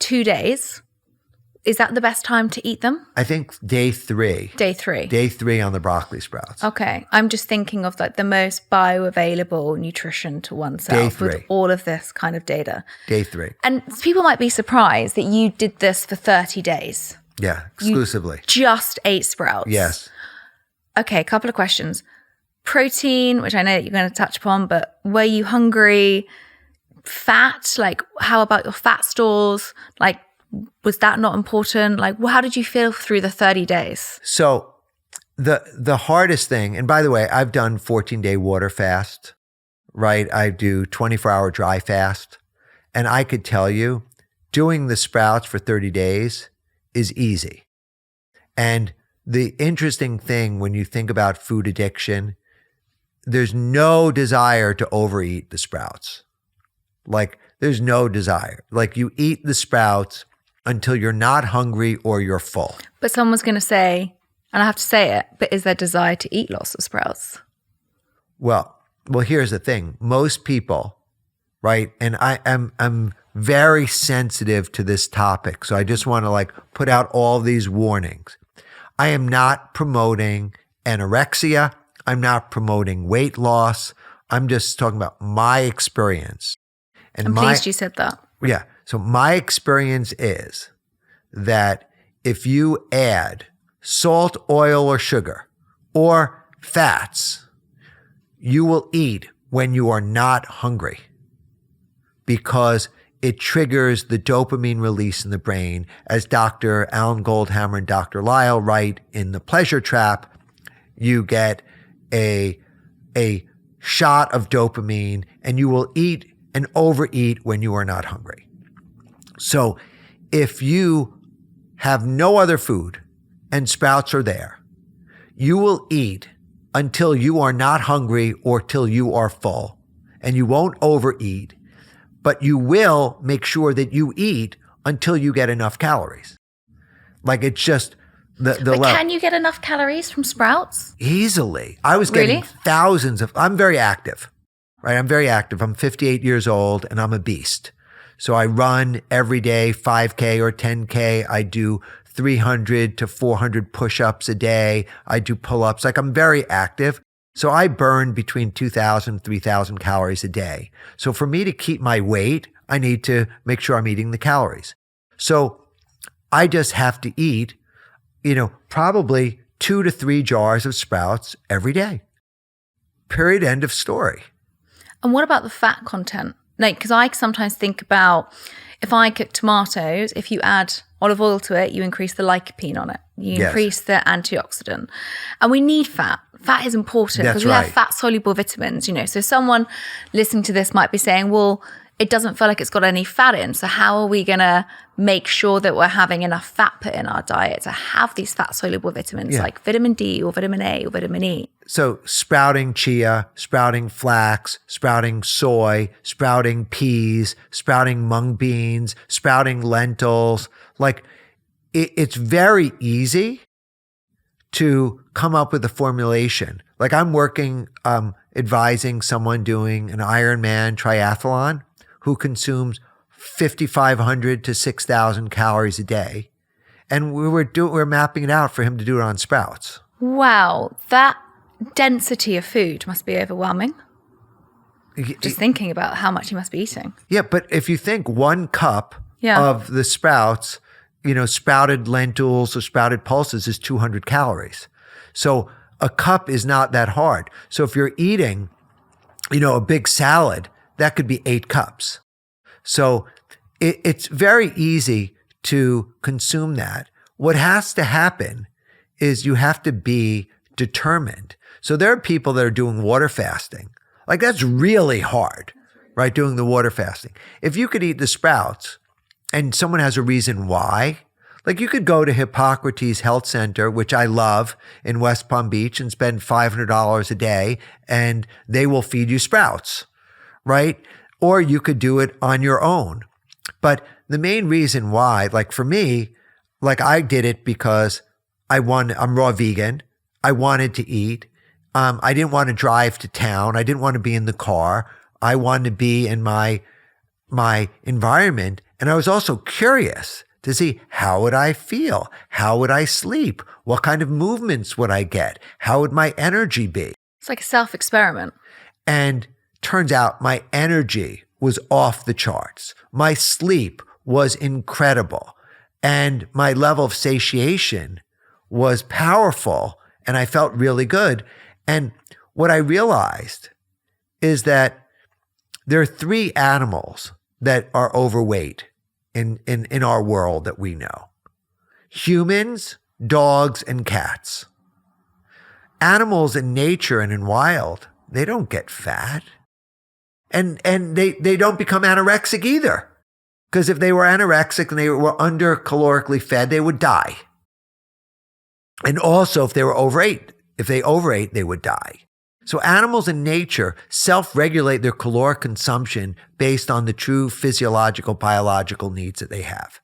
2 days, is that the best time to eat them? I think day 3. Day 3. Day 3 on the broccoli sprouts. Okay. I'm just thinking of like the most bioavailable nutrition to oneself Day 3. with all of this kind of data. Day 3. And people might be surprised that you did this for 30 days. Yeah, exclusively. You just ate sprouts. Yes. Okay, a couple of questions. Protein, which I know you're going to touch upon, but were you hungry? Fat, like how about your fat stores? Like, was that not important? Like, how did you feel through the 30 days? So the hardest thing, and by the way, I've done 14-day water fast, right? I do 24-hour dry fast. And I could tell you, doing the sprouts for 30 days is easy. And the interesting thing when you think about food addiction, there's no desire to overeat the sprouts. Like, there's no desire. Like, you eat the sprouts until you're not hungry or you're full. But someone's going to say, and I have to say it, but is there desire to eat lots of sprouts? Well, here's the thing. Most people, right? And I'm very sensitive to this topic. So I just want to like put out all these warnings. I am not promoting anorexia. I'm not promoting weight loss. I'm just talking about my experience. And I'm pleased you said that. Yeah. So my experience is that if you add salt, oil, or sugar, or fats, you will eat when you are not hungry because it triggers the dopamine release in the brain. As Dr. Alan Goldhammer and Dr. Lyle write in The Pleasure Trap, you get a shot of dopamine and you will eat and overeat when you are not hungry. So if you have no other food and sprouts are there, you will eat until you are not hungry or till you are full, and you won't overeat, but you will make sure that you eat until you get enough calories. Like, it's just the But can you get enough calories from sprouts? Easily. I was getting thousands of, I'm very active, right? I'm very active. I'm 58 years old and I'm a beast. So I run every day, 5K or 10K. I do 300 to 400 push-ups a day. I do pull-ups. Like, I'm very active. So I burn between 2,000 and 3,000 calories a day. So for me to keep my weight, I need to make sure I'm eating the calories. So I just have to eat, probably 2 to 3 jars of sprouts every day. Period. End of story. And what about the fat content? Like, because I sometimes think about if I cook tomatoes, if you add olive oil to it, you increase the lycopene on it. You increase the antioxidant. And we need fat. Fat is important because we have fat-soluble vitamins, So someone listening to this might be saying, well, it doesn't feel like it's got any fat in. So how are we going to make sure that we're having enough fat put in our diet to have these fat-soluble vitamins like vitamin D or vitamin A or vitamin E? So sprouting chia, sprouting flax, sprouting soy, sprouting peas, sprouting mung beans, sprouting lentils. Like it's very easy to come up with a formulation. Like I'm working, advising someone doing an Ironman triathlon who consumes 5,500 to 6,000 calories a day. And we're mapping it out for him to do it on sprouts. Wow. That density of food must be overwhelming. Just thinking about how much he must be eating. Yeah. But if you think 1 cup of the sprouts, sprouted lentils or sprouted pulses is 200 calories. So a cup is not that hard. So if you're eating, a big salad, that could be 8 cups. So it's very easy to consume that. What has to happen is you have to be determined. So there are people that are doing water fasting. Like that's really hard, right? Doing the water fasting. If you could eat the sprouts and someone has a reason why, like you could go to Hippocrates Health Center, which I love in West Palm Beach, and spend $500 a day and they will feed you sprouts, right? Or you could do it on your own. But the main reason why, like for me, like I did it because I'm raw vegan. I wanted to eat. I didn't want to drive to town. I didn't want to be in the car. I wanted to be in my environment. And I was also curious to see how would I feel? How would I sleep? What kind of movements would I get? How would my energy be? It's like a self-experiment. And turns out my energy was off the charts. My sleep was incredible. And my level of satiation was powerful. And I felt really good. And what I realized is that there are 3 animals that are overweight in our world that we know. Humans, dogs, and cats. Animals in nature and in wild, they don't get fat. And they don't become anorexic either. Because if they were anorexic and they were under calorically fed, they would die. And also if they overate, they would die. So animals in nature self-regulate their caloric consumption based on the true physiological, biological needs that they have.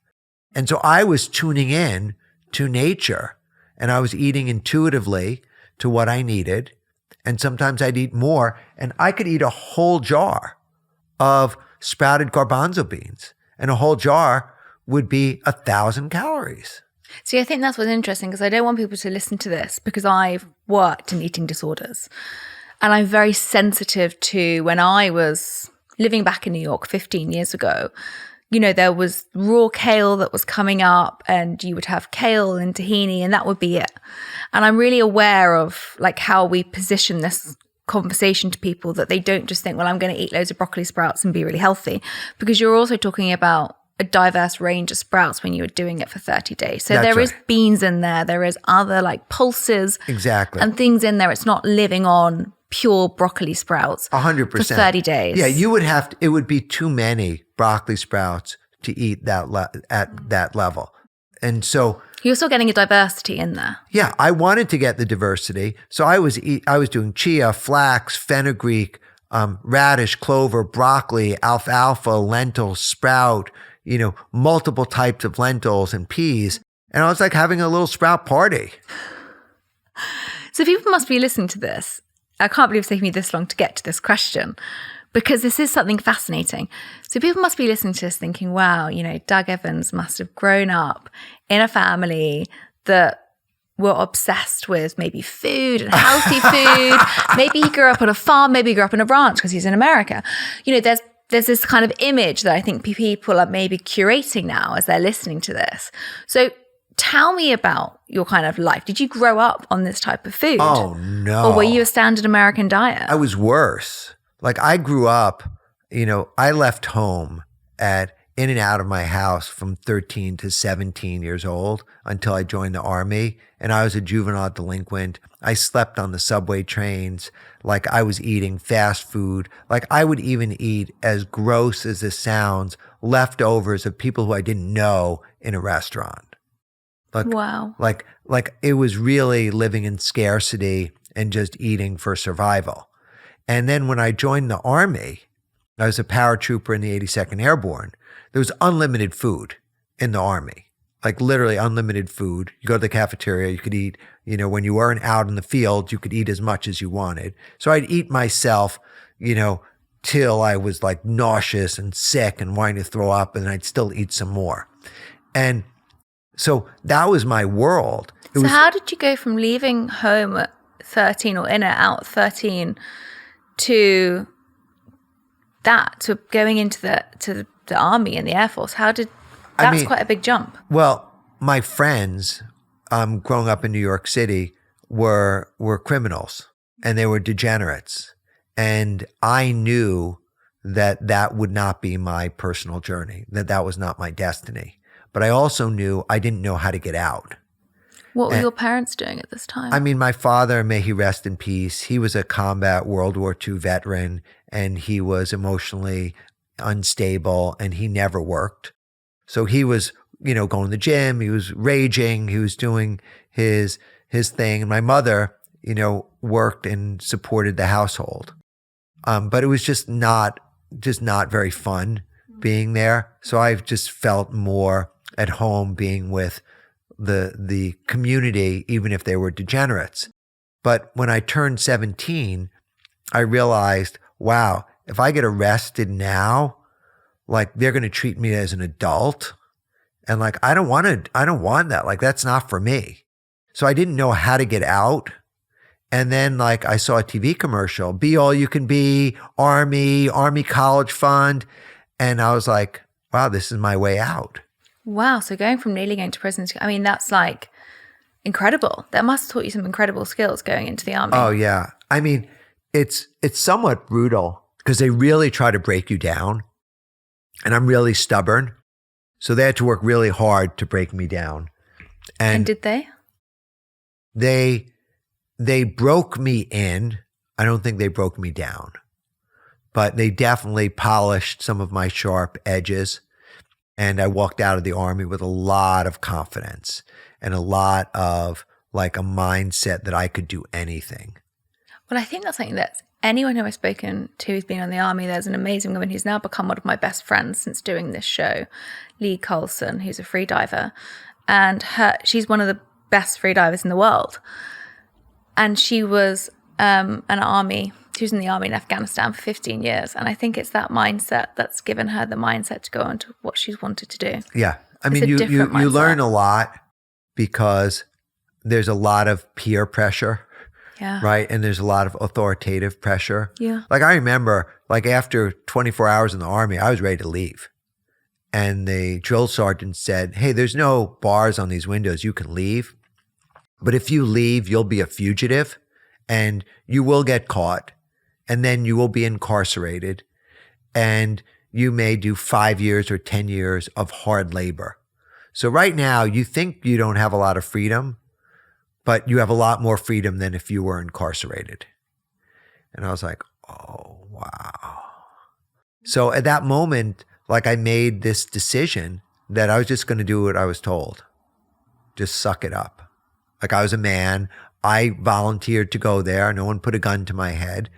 And so I was tuning in to nature and I was eating intuitively to what I needed. And sometimes I'd eat more, and I could eat a whole jar of sprouted garbanzo beans, and a whole jar would be 1,000 calories. See, I think that's what's interesting, because I don't want people to listen to this because I've worked in eating disorders. And I'm very sensitive to when I was living back in New York 15 years ago, there was raw kale that was coming up, and you would have kale and tahini, and that would be it. And I'm really aware of like how we position this conversation to people, that they don't just think, well, I'm going to eat loads of broccoli sprouts and be really healthy, because you're also talking about a diverse range of sprouts when you're doing it for 30 days. So there is beans in there. There is other like pulses and things in there. It's not living on pure broccoli sprouts 100% for 30 days. Yeah, it would be too many broccoli sprouts to eat at that level. And so you're still getting a diversity in there. Yeah, I wanted to get the diversity. So I was doing chia, flax, fenugreek, radish, clover, broccoli, alfalfa, lentils, sprout, multiple types of lentils and peas. And I was like having a little sprout party. So people must be listening to this. I can't believe it's taken me this long to get to this question, because this is something fascinating. So people must be listening to this thinking, wow, Doug Evans must have grown up in a family that were obsessed with maybe food and healthy food. Maybe he grew up on a farm, maybe he grew up in a ranch because he's in America. There's this kind of image that I think people are maybe curating now as they're listening to this. So tell me about your kind of life. Did you grow up on this type of food? Oh, no. Or were you a standard American diet? I was worse. Like I grew up, I left home at in and out of my house from 13 to 17 years old until I joined the Army. And I was a juvenile delinquent. I slept on the subway trains. Like I was eating fast food. Like I would even eat, as gross as this sounds, leftovers of people who I didn't know in a restaurant. Wow. Like it was really living in scarcity and just eating for survival. And then when I joined the Army, I was a paratrooper in the 82nd Airborne. There was unlimited food in the Army, like literally unlimited food. You go to the cafeteria, you could eat, when you weren't out in the field, you could eat as much as you wanted. So I'd eat myself, till I was like nauseous and sick and wanting to throw up, and I'd still eat some more. And so that was my world. So how did you go from leaving home at 13 or in or out at 13 to going into the Army and the Air Force? That's quite a big jump. Well, my friends, growing up in New York City, were criminals and they were degenerates. And I knew that would not be my personal journey, that was not my destiny. But I also knew I didn't know how to get out. What were your parents doing at this time? I mean, my father, may he rest in peace, he was a combat World War II veteran, and he was emotionally unstable, and he never worked. So he was, going to the gym, he was raging, he was doing his thing. And my mother, worked and supported the household. But it was just not very fun being there. So I've just felt more at home being with the community, even if they were degenerates. But when I turned 17, I realized, wow, if I get arrested now, like they're going to treat me as an adult. And like, I don't want that. Like, that's not for me. So I didn't know how to get out. And then like I saw a TV commercial, Be All You Can Be, Army College Fund. And I was like, wow, this is my way out. Wow. So going from nearly going to prison, that's like incredible. That must have taught you some incredible skills going into the Army. Oh yeah. I mean, it's somewhat brutal because they really try to break you down. And I'm really stubborn. So they had to work really hard to break me down. And did they? They broke me in. I don't think they broke me down. But they definitely polished some of my sharp edges. And I walked out of the Army with a lot of confidence and a lot of like a mindset that I could do anything. Well, I think that's something that anyone who I've spoken to who's been in the Army, there's an amazing woman who's now become one of my best friends since doing this show, Lee Colson, who's a free diver. And she's one of the best free divers in the world. And she was she was in the Army in Afghanistan for 15 years. And I think it's that mindset that's given her the mindset to go on to what she's wanted to do. Yeah. I mean, you learn a lot because there's a lot of peer pressure. Yeah. Right. And there's a lot of authoritative pressure. Yeah. Like I remember, like after 24 hours in the Army, I was ready to leave. And the drill sergeant said, hey, there's no bars on these windows. You can leave. But if you leave, you'll be a fugitive and you will get caught. And then you will be incarcerated. And you may do 5 years or 10 years of hard labor. So right now, you think you don't have a lot of freedom, but you have a lot more freedom than if you were incarcerated. And I was like, oh, wow. So at that moment, like I made this decision that I was just going to do what I was told. Just suck it up. Like I was a man. I volunteered to go there. No one put a gun to my head.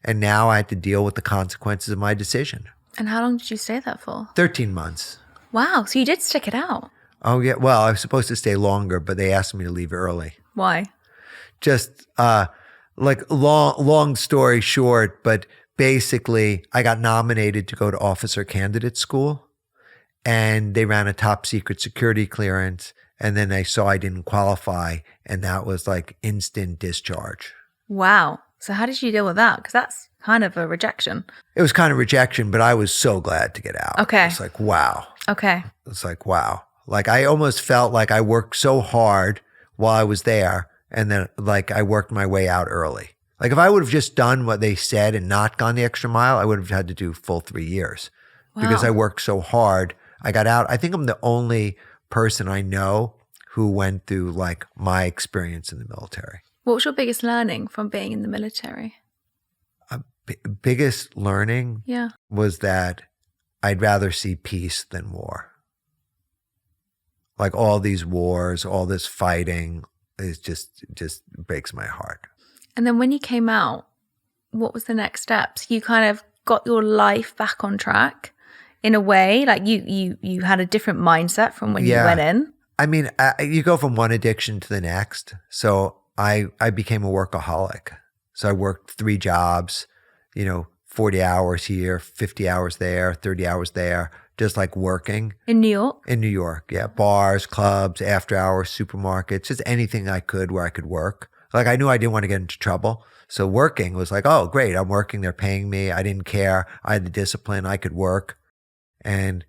And now I had to deal with the consequences of my decision. And how long did you stay there for? 13 months. Wow. So you did stick it out. Oh, yeah. Well, I was supposed to stay longer, but they asked me to leave early. Why? Just like long story short, but basically I got nominated to go to officer candidate school and they ran a top secret security clearance. And then they saw I didn't qualify. And that was like instant discharge. Wow. So how did you deal with that? Because that's kind of a rejection. It was kind of rejection, but I was so glad to get out. Okay. It's like, wow. Okay. It's like, wow. Like I almost felt like I worked so hard while I was there. And then like I worked my way out early. Like if I would have just done what they said and not gone the extra mile, I would have had to do full 3 years. Wow. Because I worked so hard I got out. I think I'm the only person I know who went through like my experience in the military. What was your biggest learning from being in the military? Biggest learning Yeah. was that I'd rather see peace than war. Like all these wars, all this fighting, is just breaks my heart. And then when you came out, what was the next steps? You kind of got your life back on track in a way, like you had a different mindset from when you went in. I mean, you go from one addiction to the next. So I became a workaholic. So I worked 3 jobs, 40 hours here, 50 hours there, 30 hours there, just like working. In New York? In New York, yeah. Bars, clubs, after hours, supermarkets, just anything I could where I could work. Like I knew I didn't want to get into trouble. So working was like, oh, great, I'm working, they're paying me. I didn't care. I had the discipline, I could work. And,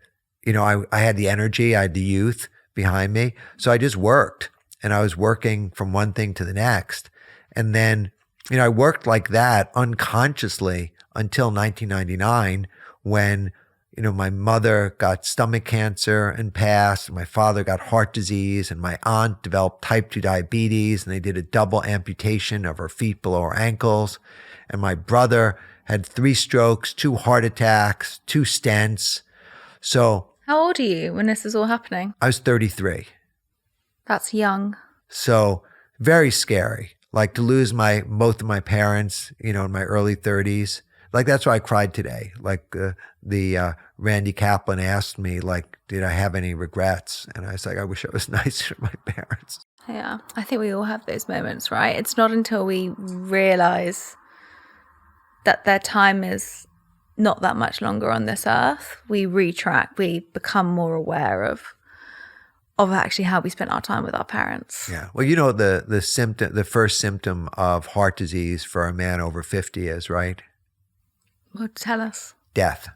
I had the energy, I had the youth behind me. So I just worked, and I was working from one thing to the next. And then, I worked like that unconsciously until 1999 when, my mother got stomach cancer and passed. My father got heart disease, and my aunt developed type 2 diabetes, and they did a double amputation of her feet below her ankles. And my brother had 3 strokes, 2 heart attacks, 2 stents. So how old are you when this is all happening? I was 33. That's young. So very scary. Like to lose both of my parents, in my early 30s. Like that's why I cried today. Like the Randy Kaplan asked me, like, did I have any regrets? And I was like, I wish I was nicer to my parents. Yeah, I think we all have those moments, right? It's not until we realize that their time is not that much longer on this earth, we retract, we become more aware of actually how we spent our time with our parents. Yeah. Well, the first symptom of heart disease for a man over 50 is, right? Well, tell us. Death.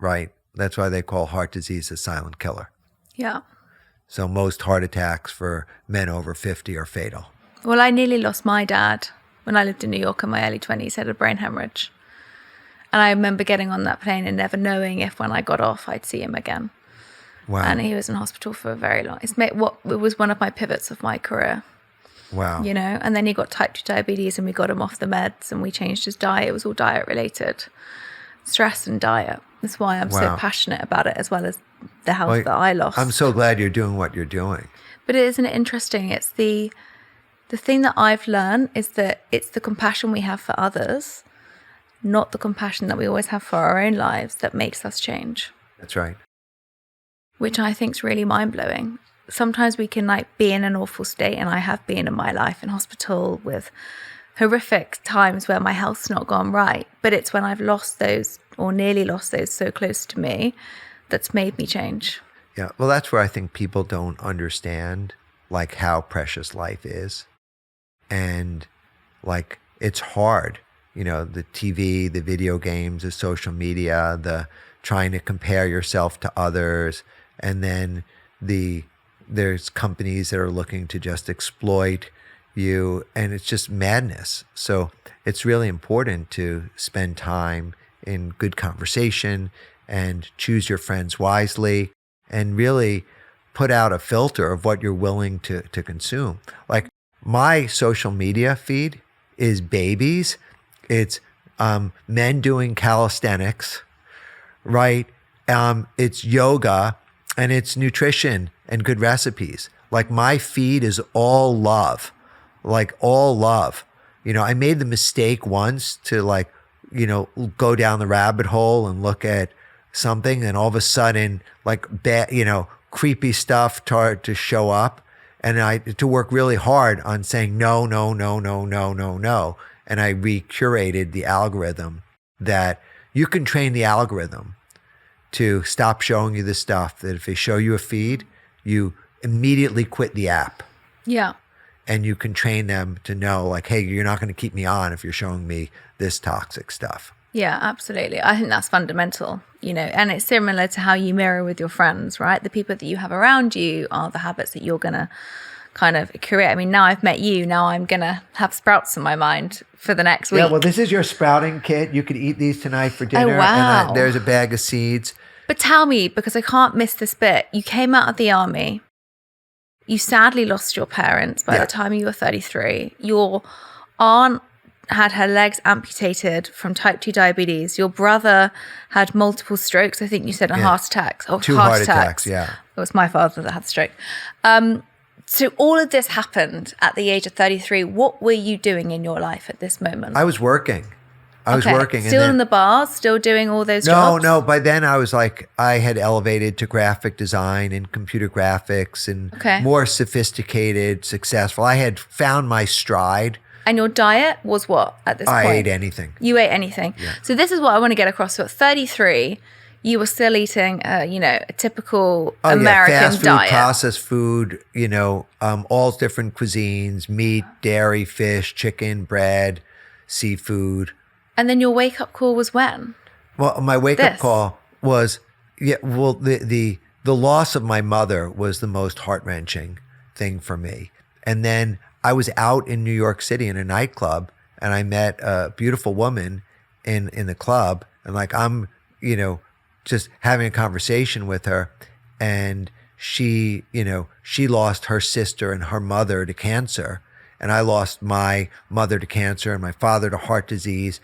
Right? That's why they call heart disease a silent killer. Yeah. So most heart attacks for men over 50 are fatal. Well, I nearly lost my dad when I lived in New York in my early 20s. He had a brain hemorrhage. And I remember getting on that plane and never knowing if when I got off I'd see him again. Wow. And he was in hospital for a very long. It was one of my pivots of my career. Wow. And then he got type 2 diabetes, and we got him off the meds, and we changed his diet. It was all diet related, stress and diet. That's why I'm so passionate about it, as well as the health that I lost. I'm so glad you're doing what you're doing. But isn't it interesting? It's the thing that I've learned is that it's the compassion we have for others, not the compassion that we always have for our own lives, that makes us change. That's right. Which I think is really mind-blowing. Sometimes we can be in an awful state, and I have been in my life in hospital with horrific times where my health's not gone right. But it's when I've lost those or nearly lost those so close to me that's made me change. Yeah. Well, that's where I think people don't understand how precious life is. And it's hard, the TV, the video games, the social media, the trying to compare yourself to others. And then there's companies that are looking to just exploit you, and it's just madness. So it's really important to spend time in good conversation and choose your friends wisely and really put out a filter of what you're willing to consume. Like my social media feed is babies. It's men doing calisthenics, right? It's yoga, and it's nutrition and good recipes. Like my feed is all love, all love. I made the mistake once to go down the rabbit hole and look at something, and all of a sudden bad, creepy stuff started to show up, and I had to work really hard on saying no, no, no, no, no, no, no. And I recurated the algorithm that you can train the algorithm to stop showing you the stuff that if they show you a feed, you immediately quit the app. Yeah. And you can train them to know hey, you're not going to keep me on if you're showing me this toxic stuff. Yeah, absolutely. I think that's fundamental, and it's similar to how you mirror with your friends, right? The people that you have around you are the habits that you're going to kind of create. I mean, now I've met you, now I'm going to have sprouts in my mind for the next week. Yeah, well, this is your sprouting kit. You could eat these tonight for dinner. Oh, wow. And there's a bag of seeds. But tell me, because I can't miss this bit, you came out of the army. You sadly lost your parents by the time you were 33. Your aunt had her legs amputated from type 2 diabetes. Your brother had multiple strokes, I think you said, and heart attacks. Oh, 2 heart attacks, yeah. It was my father that had the stroke. So all of this happened at the age of 33. What were you doing in your life at this moment? I was working. I was working. Still in the bars, still doing all those jobs? No. By then I was like, I had elevated to graphic design and computer graphics and more sophisticated, successful. I had found my stride. And your diet was what at this point? I ate anything. You ate anything. Yeah. So this is what I want to get across. So at 33, you were still eating, a typical American fast food, diet. processed food, all different cuisines, meat, dairy, fish, chicken, bread, seafood. And then your wake-up call was when? Well, my wake-up call was, the loss of my mother was the most heart-wrenching thing for me. And then I was out in New York City in a nightclub, and I met a beautiful woman in the club, and I'm, just having a conversation with her, and she lost her sister and her mother to cancer, and I lost my mother to cancer and my father to heart disease.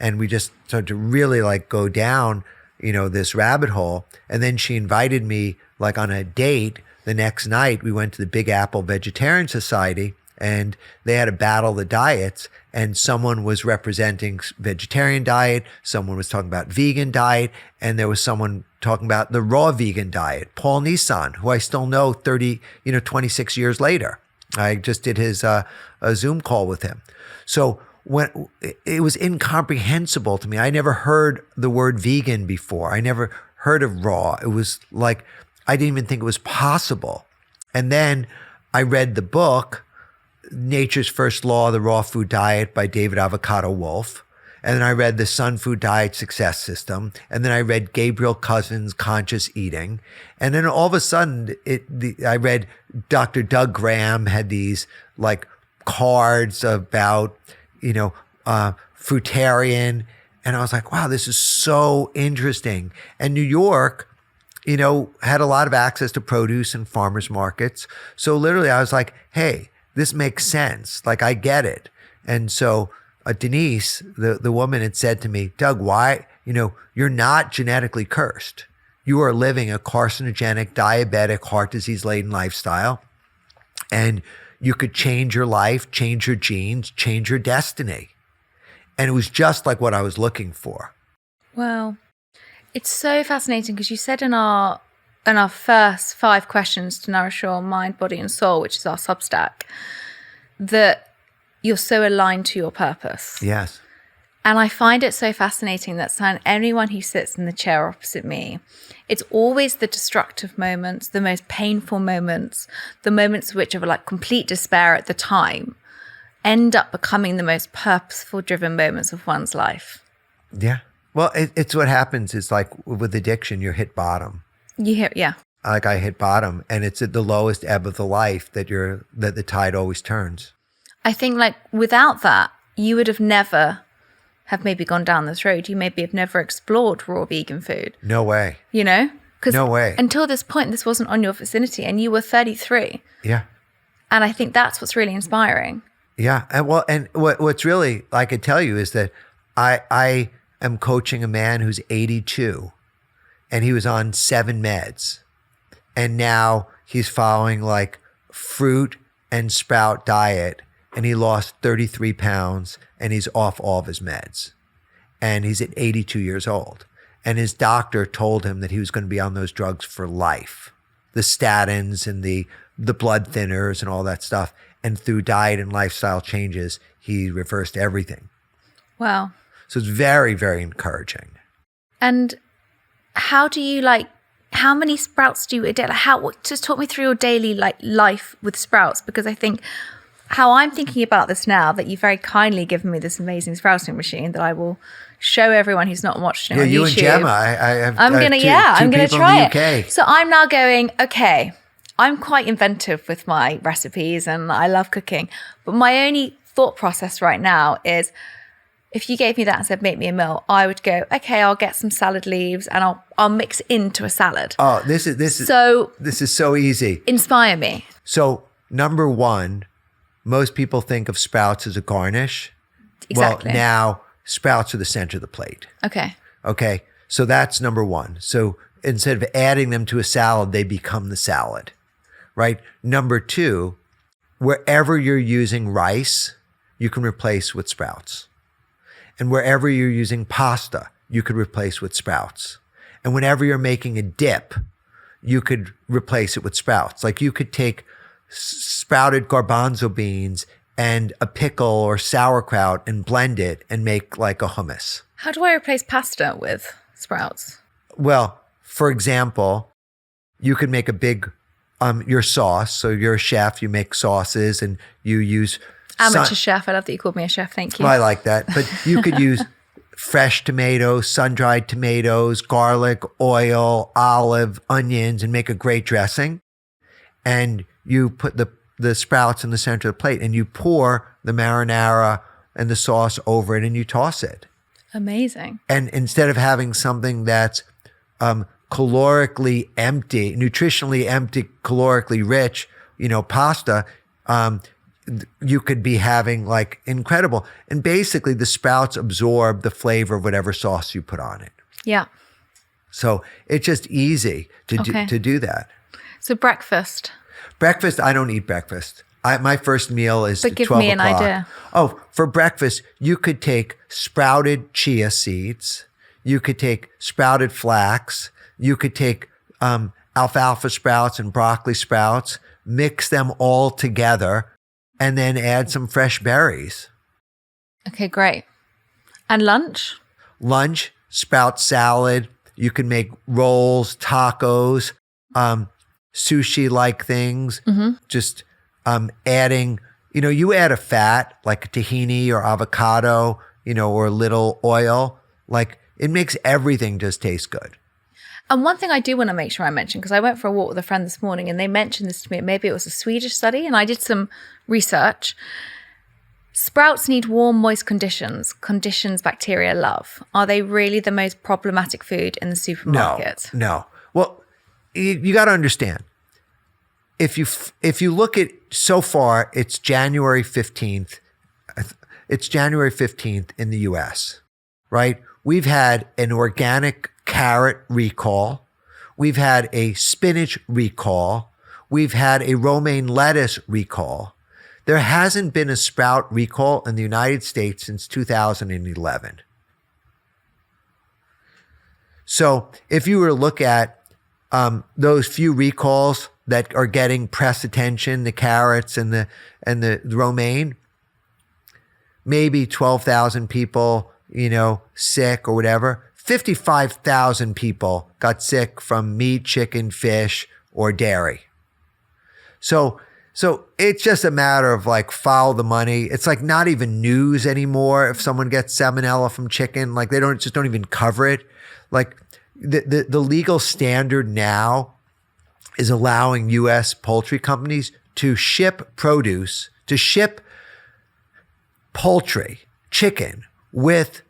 And we just started to really go down, this rabbit hole. And then she invited me on a date the next night. We went to the Big Apple Vegetarian Society, and they had a battle of the diets, and someone was representing vegetarian diet. Someone was talking about vegan diet. And there was someone talking about the raw vegan diet, Paul Nissan, who I still know 26 years later. I just did his a Zoom call with him. So when it was incomprehensible to me. I never heard the word vegan before. I never heard of raw. It was I didn't even think it was possible. And then I read the book, Nature's First Law, The Raw Food Diet by David Avocado Wolfe. And then I read the Sun Food Diet Success System. And then I read Gabriel Cousens' Conscious Eating. And then all of a sudden, I read Dr. Doug Graham had these cards about fruitarian. And I was like, wow, this is so interesting. And New York, had a lot of access to produce and farmers markets. So literally I was like, hey, this makes sense. I get it. And so Denise, the woman, had said to me, Doug, why, you're not genetically cursed. You are living a carcinogenic, diabetic, heart disease laden lifestyle. And you could change your life, change your genes, change your destiny. And it was just what I was looking for. Wow. It's so fascinating because you said in our first 5 questions to nourish your mind, body and soul, which is our Substack, that you're so aligned to your purpose. Yes. And I find it so fascinating that anyone who sits in the chair opposite me, it's always the destructive moments, the most painful moments, the moments which are complete despair at the time, end up becoming the most purposeful, driven moments of one's life. Yeah. Well, it's what happens is with addiction, you hit bottom. Yeah. I hit bottom, and it's at the lowest ebb of the life that the tide always turns. I think without that, you would have never have maybe gone down this road. You maybe have never explored raw vegan food. No way. Because no way. Until this point, this wasn't on your vicinity, and you were 33. Yeah. And I think that's what's really inspiring. Yeah. And what's really, I could tell you, is that I am coaching a man who's 82, and he was on 7 meds. And now he's following fruit and sprout diet, and he lost 33 pounds, and he's off all of his meds. And he's at 82 years old. And his doctor told him that he was going to be on those drugs for life. The statins and the blood thinners and all that stuff. And through diet and lifestyle changes, he reversed everything. Wow. So it's very, very encouraging. And how do you how many sprouts do you eat? Just talk me through your daily life with sprouts, because I think how I'm thinking about this now, that you've very kindly given me this amazing sprouting machine that I will show everyone who's not watched it on YouTube. You and Gemma. I'm gonna try it. So I'm now going, okay, I'm quite inventive with my recipes and I love cooking, but my only thought process right now is, if you gave me that and said, make me a meal, I would go, okay, I'll get some salad leaves and I'll mix it into a salad. Oh, this is so easy. Inspire me. So number one, most people think of sprouts as a garnish. Exactly. Well, now sprouts are the center of the plate. Okay. So that's number one. So instead of adding them to a salad, they become the salad, right? Number two, wherever you're using rice, you can replace with sprouts. And wherever you're using pasta, you could replace with sprouts. And whenever you're making a dip, you could replace it with sprouts. Like you could take sprouted garbanzo beans and a pickle or sauerkraut and blend it and make like a hummus. How do I replace pasta with sprouts? Well, for example, you could make a big, your sauce. So you're a chef, you make sauces and you use... Amateur chef. I love that you called me a chef. Thank you. Well, I like that. But you could use fresh tomatoes, sun-dried tomatoes, garlic, oil, olive, onions, and make a great dressing. And you put the sprouts in the center of the plate and you pour the marinara and the sauce over it and you toss it. Amazing. And instead of having something that's calorically empty, nutritionally empty, calorically rich, pasta, you could be having like incredible. And basically the sprouts absorb the flavor of whatever sauce you put on it. Yeah. So it's just easy to do that. So breakfast, I don't eat breakfast. My first meal is but give 12 me an o'clock. idea. Oh, for breakfast, you could take sprouted chia seeds. You could take sprouted flax. You could take alfalfa sprouts and broccoli sprouts, mix them all together, and then add some fresh berries. Okay, great. And lunch? Lunch, sprout salad. You can make rolls, tacos, sushi-like things. Mm-hmm. Just adding, you add a fat like a tahini or avocado, or a little oil. Like it makes everything just taste good. And one thing I do want to make sure I mention, because I went for a walk with a friend this morning and they mentioned this to me, maybe it was a Swedish study, and I did some research. Sprouts need warm, moist conditions bacteria love. Are they really the most problematic food in the supermarket? No. Well, you got to understand. If you look at so far, it's January 15th. It's January 15th in the US, right? We've had an organic carrot recall. We've had a spinach recall. We've had a romaine lettuce recall. There hasn't been a sprout recall in the United States since 2011. So if you were to look at those few recalls that are getting press attention, the carrots and the romaine, maybe 12,000 people, sick or whatever. 55,000 people got sick from meat, chicken, fish, or dairy. So it's just a matter of like follow the money. It's like not even news anymore. If someone gets salmonella from chicken, like they don't even cover it. Like the legal standard now is allowing U.S. poultry companies to ship poultry, chicken with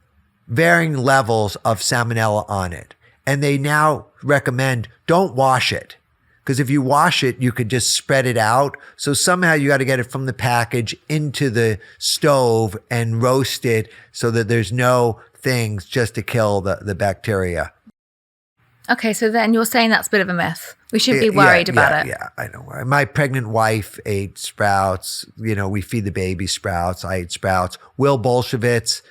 varying levels of salmonella on it. And they now recommend don't wash it. Because if you wash it, you could just spread it out. So somehow you got to get it from the package into the stove and roast it so that there's no things just to kill the bacteria. Okay, so then you're saying that's a bit of a myth. We shouldn't be worried about it. Yeah, I know. My pregnant wife ate sprouts. We feed the baby sprouts. I ate sprouts. Will Bolshevitz,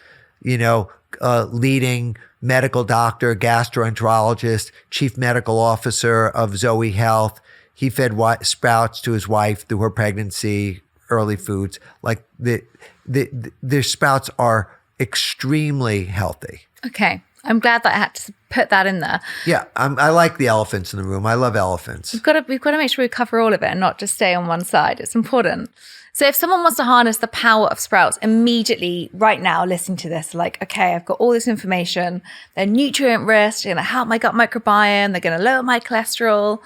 leading medical doctor, gastroenterologist, chief medical officer of Zoe Health. He fed sprouts to his wife through her pregnancy, early foods. Like their sprouts are extremely healthy. Okay. I'm glad that I had to put that in there. Yeah, I like the elephants in the room. I love elephants. We've got to make sure we cover all of it and not just stay on one side. It's important. So if someone wants to harness the power of sprouts immediately right now, listening to this, like, okay, I've got all this information. They're nutrient rich. They're going to help my gut microbiome. They're going to lower my cholesterol.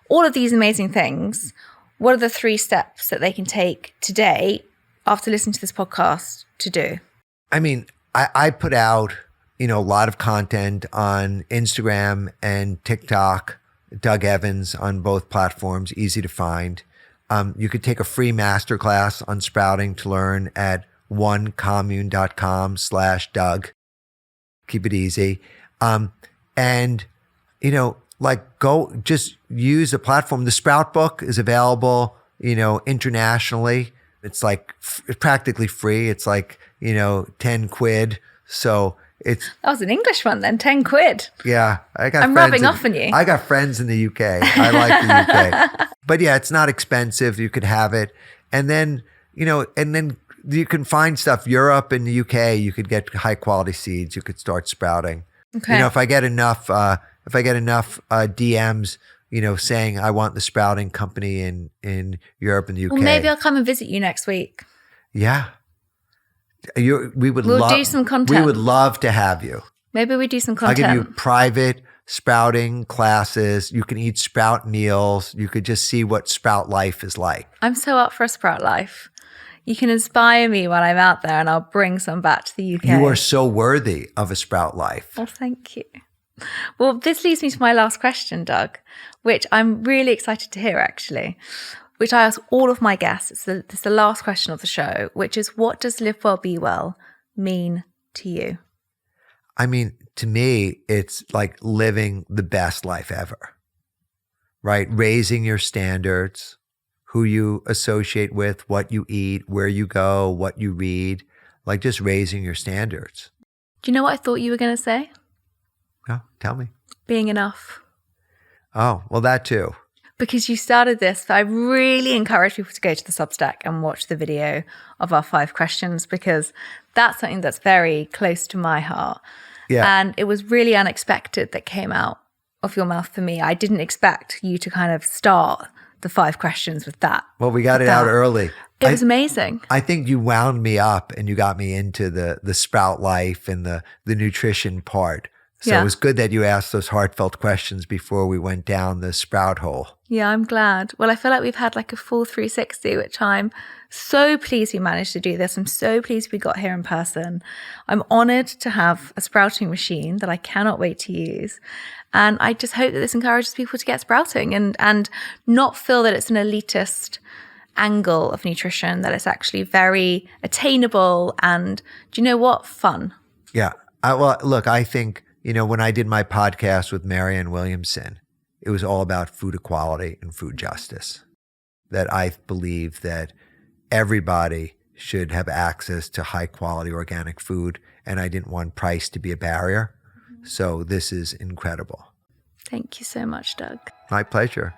All of these amazing things. What are the 3 steps that they can take today after listening to this podcast to do? I mean, I put out, a lot of content on Instagram and TikTok, Doug Evans on both platforms, easy to find. You could take a free masterclass on sprouting to learn at onecommune.com/Doug. Keep it easy. And, go just use the platform. The Sprout book is available, internationally. It's like practically free. It's like, 10 quid. So that was an English one then, 10 quid. Yeah. I'm rubbing off on you. I got friends in the UK. I like the UK. But yeah, it's not expensive. You could have it. And then, you can find stuff. Europe and the UK, you could get high quality seeds. You could start sprouting. Okay. If I get enough DMs, saying I want the sprouting company in Europe and the UK. Well, maybe I'll come and visit you next week. Yeah. We'll do some content. We would love to have you. Maybe we do some content. I'll give you private sprouting classes. You can eat sprout meals. You could just see what sprout life is like. I'm so up for a sprout life. You can inspire me when I'm out there and I'll bring some back to the UK. You are so worthy of a sprout life. Oh, thank you. Well, this leads me to my last question, Doug, which I'm really excited to hear, actually, which I ask all of my guests. It's the last question of the show, which is, what does live well, be well mean to you? I mean, to me, it's like living the best life ever, right? Raising your standards, who you associate with, what you eat, where you go, what you read, like just raising your standards. Do you know what I thought you were going to say? No, tell me. Being enough. Oh, well, that too. Because you started this, I really encourage people to go to the Substack and watch the video of our 5 questions, because that's something that's very close to my heart. Yeah. And it was really unexpected that came out of your mouth for me. I didn't expect you to kind of start the 5 questions with that. Well, we got it out early. It was amazing. I think you wound me up and you got me into the sprout life and the nutrition part. So It was good that you asked those heartfelt questions before we went down the sprout hole. Yeah, I'm glad. Well, I feel like we've had like a full 360, which I'm so pleased we managed to do this. I'm so pleased we got here in person. I'm honored to have a sprouting machine that I cannot wait to use. And I just hope that this encourages people to get sprouting and not feel that it's an elitist angle of nutrition, that it's actually very attainable and, do you know what, fun. Yeah. Look, I think, when I did my podcast with Marianne Williamson, it was all about food equality and food justice. That I believe that everybody should have access to high quality organic food, and I didn't want price to be a barrier. So this is incredible. Thank you so much, Doug. My pleasure.